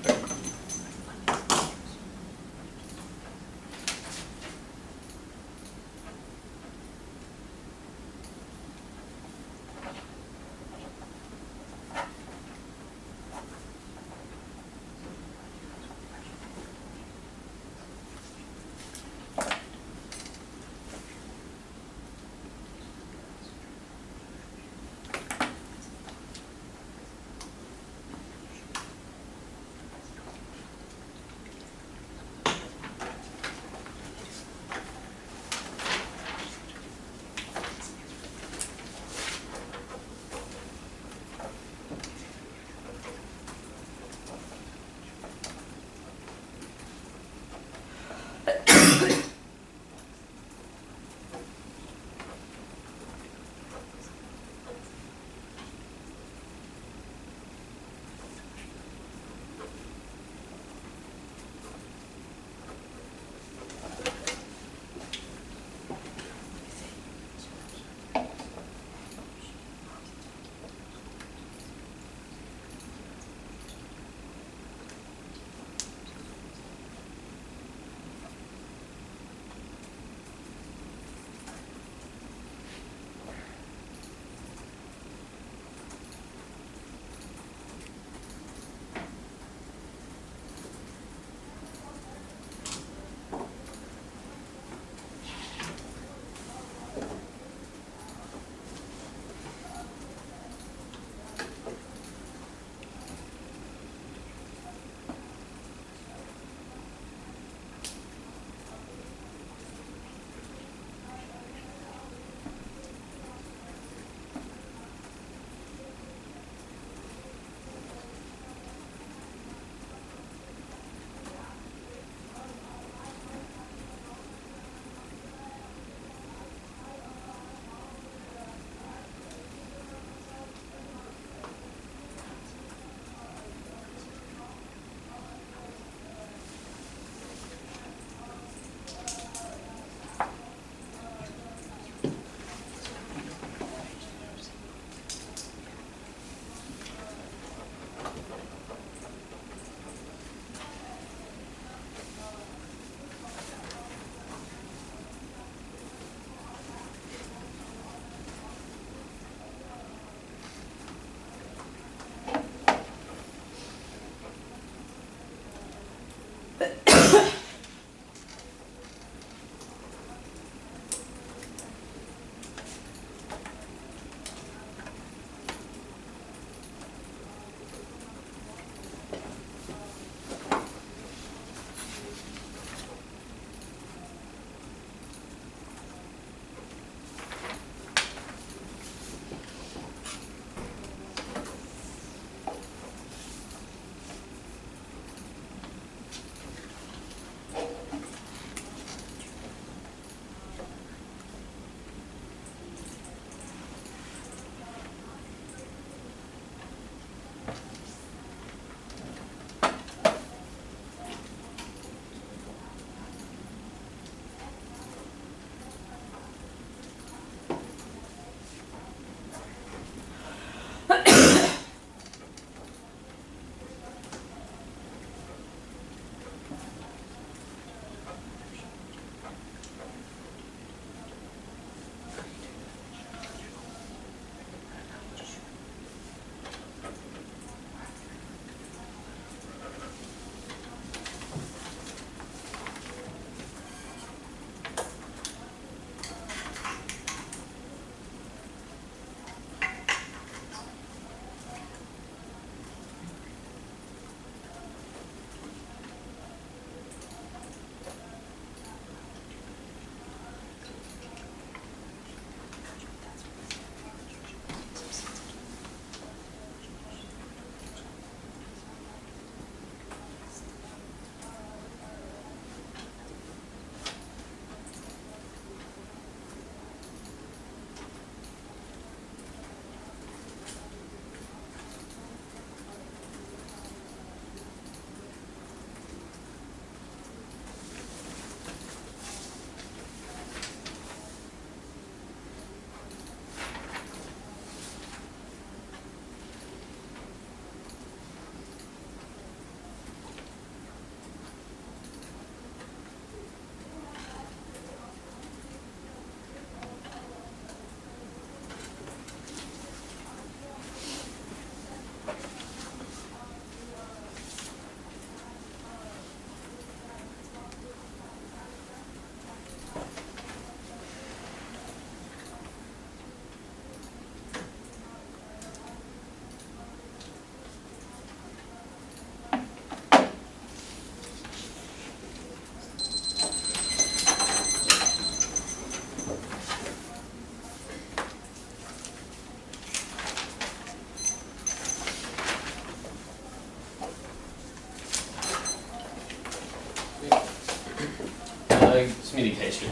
communication.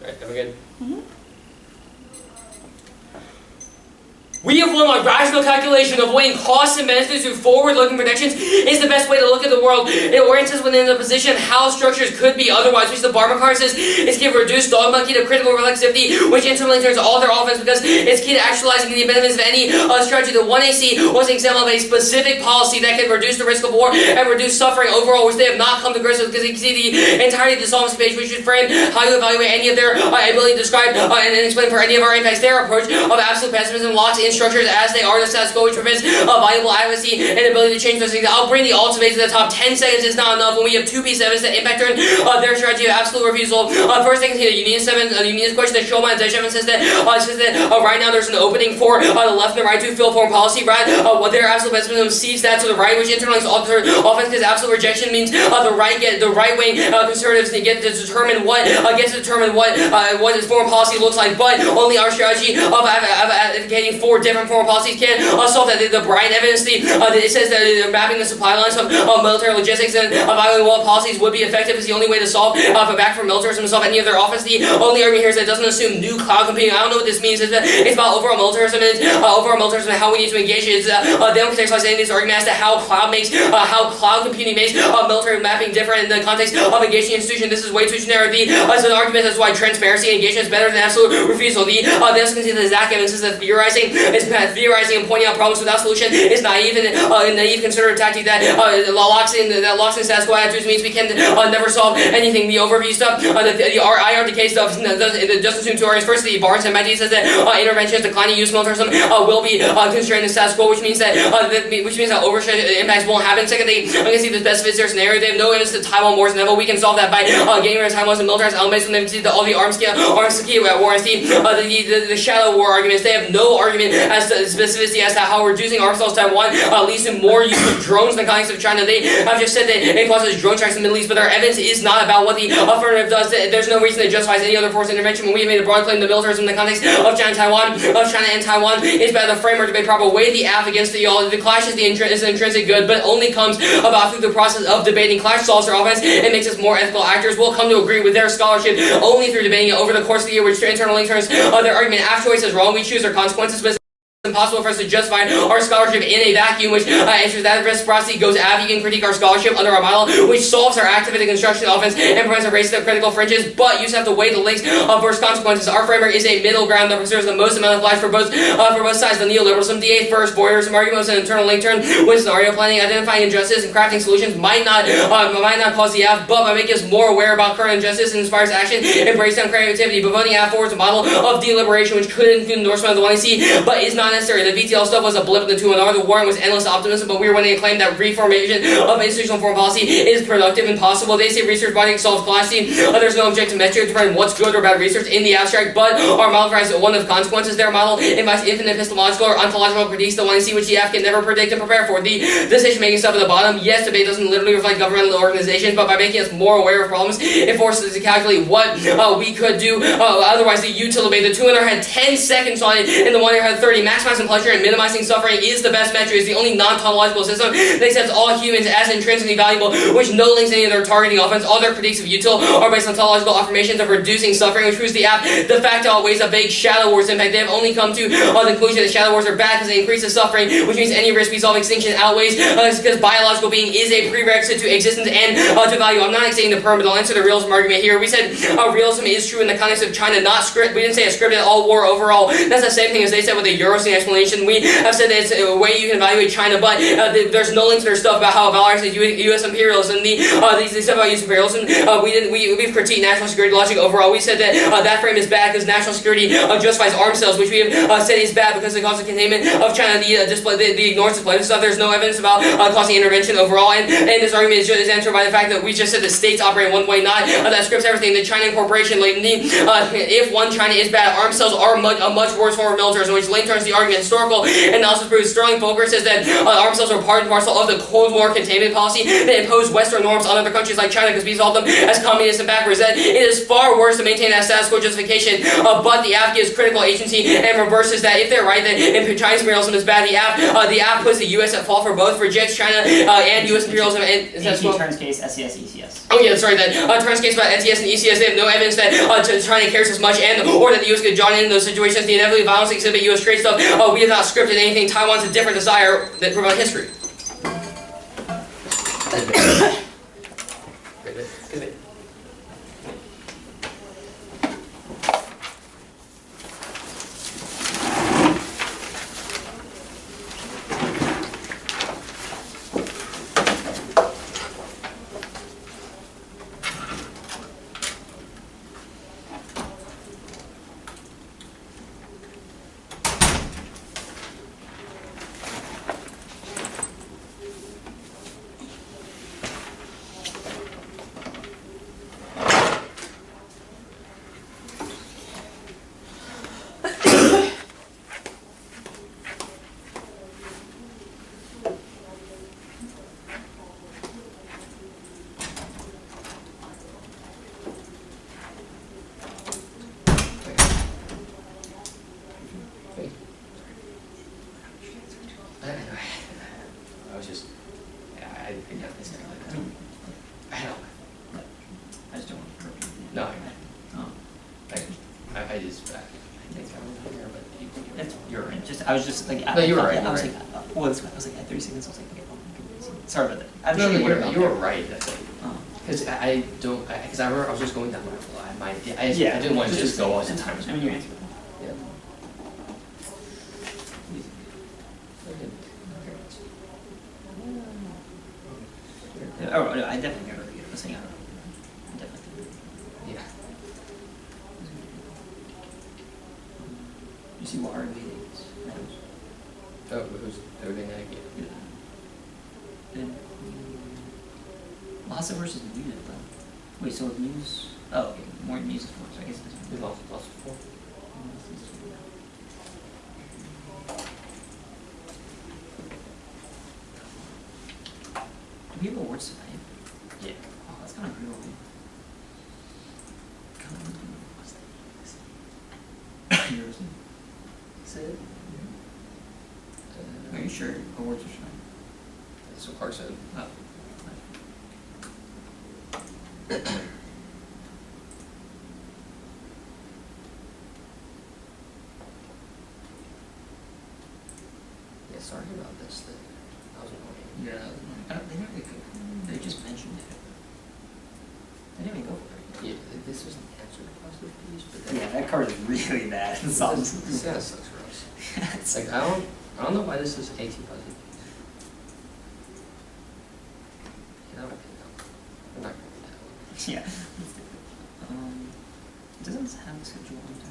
Alright, am I good? We have won on rational calculation of weighing costs and benefits through forward-looking predictions is the best way to look at the world. It orients us within the position of how structures could be otherwise, which the Barber card says is give reduced dogma key to critical reflexivity, which intimately turns all their offense because it's key to actualizing the benefits of any strategy. The 1AC was an example of a specific policy that can reduce the risk of war and reduce suffering overall, which they have not come to grips with because you can see the entirety of the solvency page, which should frame how you evaluate any of their ability to describe and explain for any of our impacts. Their approach of absolute pessimism locks in structures as they are the status quo, which prevents valuable accuracy and ability to change those things. I'll bring the ultimates to the top. 10 seconds is not enough when we have two pieces of evidence that impact their strategy of absolute refusal. First thing is here, the unionist question that Shulman and Dejevan says that right now there's an opening for the left and the right to fill foreign policy. Right, what their absolute pessimism sees that to the right, which internally is altered offense because absolute rejection means the right wing conservatives get to determine what is foreign policy looks like, but only our strategy of advocating for different foreign policies can solve that. The Bryan evidence, it says that mapping the supply lines of military logistics and evaluating what policies would be effective is the only way to solve back for militarism to solve any of their offense. The only argument here is that it doesn't assume new cloud computing. I don't know what this means. It's about overall militarism and how we need to engage it. They don't contextualize any of this argument as to how cloud computing makes military mapping different in the context of engaging institution. This is way too generic. It's an argument that's why transparency and engagement is better than absolute refusal. They also can see that Zach Evans says that theorizing and pointing out problems without solution is naive and naive conservative tactic that locks in status quo attitudes means we can never solve anything. The overview stuff, the IRDK stuff, just assume two arguments. First, the Barnes and Maggie says that interventions, declining use militarism will be constrained the status quo, which means that overstretch impacts won't happen. Second, they can see the specificity their scenario. They have no evidence that Taiwan wars inevitable. We can solve that by getting rid of Taiwan's and militarized elements when they see all the arms key warrants. The shadow war arguments, they have no argument as to specificity as to how reducing arms sales to Taiwan leads to more use of drones in the context of China. They have just said that it causes drone strikes in the Middle East, but their evidence is not about what the affirmative does. There's no reason that justifies any other force intervention when we have made a broad claim to militarism in the context of China and Taiwan is about the framework to be proper. Weigh the app against the clash is an intrinsic good, but only comes about through the process of debating. Clash solves their offense and makes us more ethical actors. We'll come to agree with their scholarship only through debating it over the course of the year, which internally turns their argument after choice is wrong. We choose our consequences, but impossible for us to justify our scholarship in a vacuum, which ensures that reciprocity goes out. You can critique our scholarship under our model, which solves our activity construction offense and prevents a race to the critical fringes, but you just have to weigh the links versus consequences. Our framework is a middle ground that preserves the most amount of life for both sides. The neoliberalism, the first voyeurism argument was an internal link turn with scenario planning, identifying injustice and crafting solutions might not cause the F, but by making us more aware about current injustice and inspires action and breaks down creativity. But voting F forwards a model of deliberation, which could include endorsement of the 1AC, but is not necessary. The VTL stuff was a blip in the 2-1R. The warrant was endless optimism, but we were winning a claim that reformation of institutional foreign policy is productive and possible. They say research body solves classy. There's no objective metric to determine what's good or bad research in the abstract, but our model provides one of consequences. Their model invites infinite epistemological or ontological critiques that 1AC, which the F can never predict and prepare for. The decision-making stuff at the bottom, yes, debate doesn't literally reflect governmental organizations, but by making us more aware of problems, it forces us to calculate what we could do. Otherwise, the util debate, the 2-1R had 10 seconds on it, and the 1-R had 30. Maximizing pleasure and minimizing suffering is the best metric. It's the only non-tautological system that accepts all humans as intrinsically valuable, which no links any of their targeting offense. All their critiques of util are based on tautological affirmations of reducing suffering, which proves the app de facto outweighs a big shadow wars impact. They have only come to the conclusion that shadow wars are bad because they increase the suffering, which means any risk we solve extinction outweighs because biological being is a prerequisite to existence and to value. I'm not saying the perm, but I'll answer the realism argument here. We said realism is true in the context of China, not script. We didn't say a scripted all war overall. That's the same thing as they said with the Eurocene explanation. We have said that it's a way you can evaluate China, but there's no link to their stuff about how valorous is U.S. imperialism. The stuff about U.S. imperialism, we've critiqued national security logic overall. We said that that frame is bad because national security justifies arms sales, which we have said is bad because it causes containment of China. The ignorance display stuff. There's no evidence about causing intervention overall, and this argument is answered by the fact that we just said the states operate in one way, not that scripts everything. The China incorporation, if one China is bad, arms sales are a much worse form of militarism, which link turns the argument. Historical analysis proves Sterling Volker says that arms sales are part and parcel of the Cold War containment policy that imposed Western norms on other countries like China because we saw them as communist and backwards. That it is far worse to maintain that status quo justification, but the app gives critical agency and reverses that. If they're right that Chinese imperialism is bad, the app puts the U.S. at fault for both, rejects China and U.S. imperialism. And turns case, SES, ECS. Oh yeah, that's right. That turns case about NTS and ECS. They have no evidence that China cares as much, or that the U.S. could join in those situations. The inevitably violence exhibit U.S. trade stuff. We have not scripted anything. Taiwan's a different desire that prevent history. I was just like, No, you were right. I was like, well, this way. I was like, at 30 seconds, I was like, okay, well, sorry about that. I'm No, sure you whatever. were right. Oh. Because I don't, because I remember I was just going down rabbit hole. I didn't want to just go all the time. I mean, you answered. Yeah. Oh, no, I definitely got really good at listening. I definitely. Yeah. You see what R&B is? Oh, who's everything I get? And Lhasa versus Muted, though. Wait, so with Muse? Oh, okay, more Muse, of course. I guess it's We lost before. Do we have awards tonight? Yeah. Oh, that's kind of cool. Yours. Is it? Are you sure awards are tonight? That's what Clark said. Oh. Yeah, sorry about this thing. That was annoying. Yeah. They never go. They just mentioned it. They didn't even go for it. Yeah, this was an answer to positive piece, but then Yeah, that card is really bad. this kind of sucks for us. It's Like I don't know why this is 18 positive piece. Yeah, that might be enough. We're not gonna do that one. Yeah. It doesn't have a schedule on time.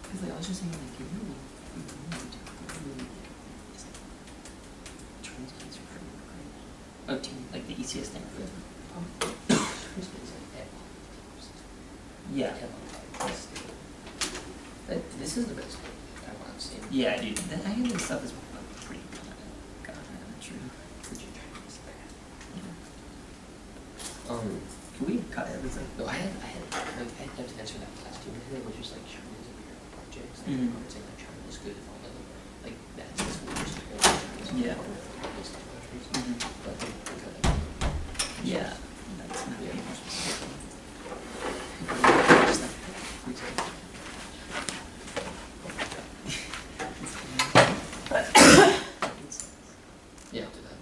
Because like, I was just saying, like, you really, translates are pretty great. Oh, team, like the ECS thing. Yeah. This is the best thing I've seen. Yeah, dude. I think this stuff is pretty true. Can we cut everything? No, I had to answer that last year. It was just like China's a weird projects. Like, Mhm. saying like China is good if all the like that's just weird. Yeah. Mhm. But I think we cut it. Yeah. That's not Yeah. more specific. Just like Yeah, I'll do that.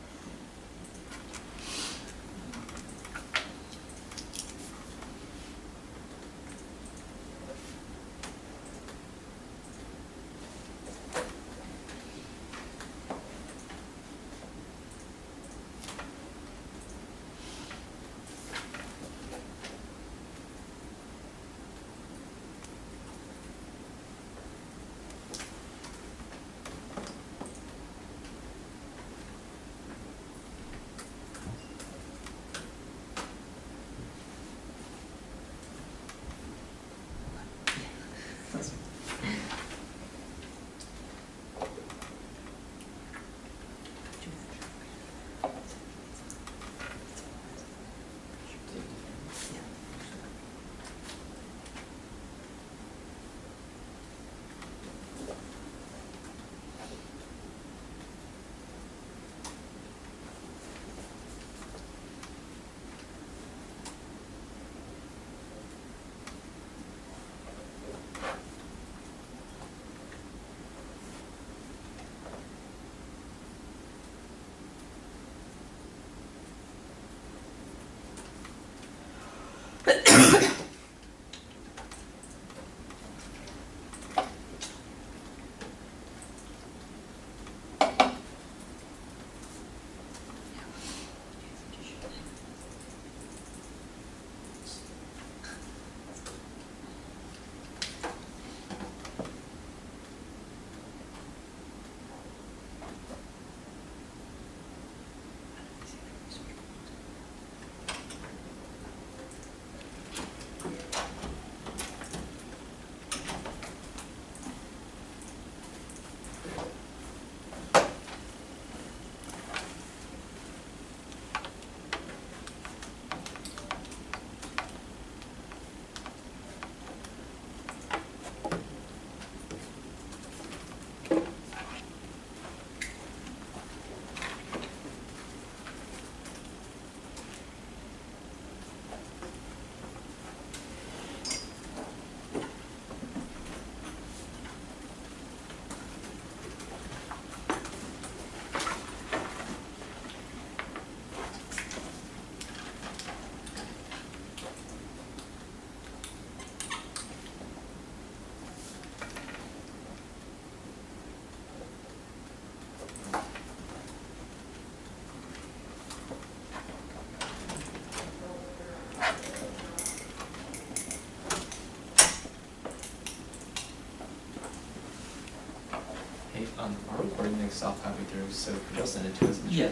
soft copy through, so they'll send it to us. Yeah.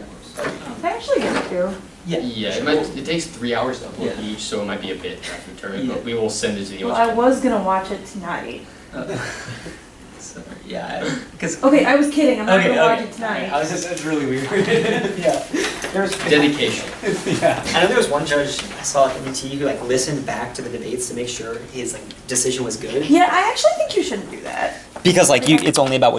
I actually get it too. Yeah, it takes 3 hours to upload each, so it might be a bit arbitrary, but we will send it to the Well, I was gonna watch it tonight. So, yeah, because Okay, I was kidding. I'm not gonna watch it tonight. I was just, it's really weird. Yeah. There's dedication. Yeah. I know there was one judge I saw at MUT who like listened back to the debates to make sure his like decision was good. Yeah, I actually think you shouldn't do that. Because like it's only about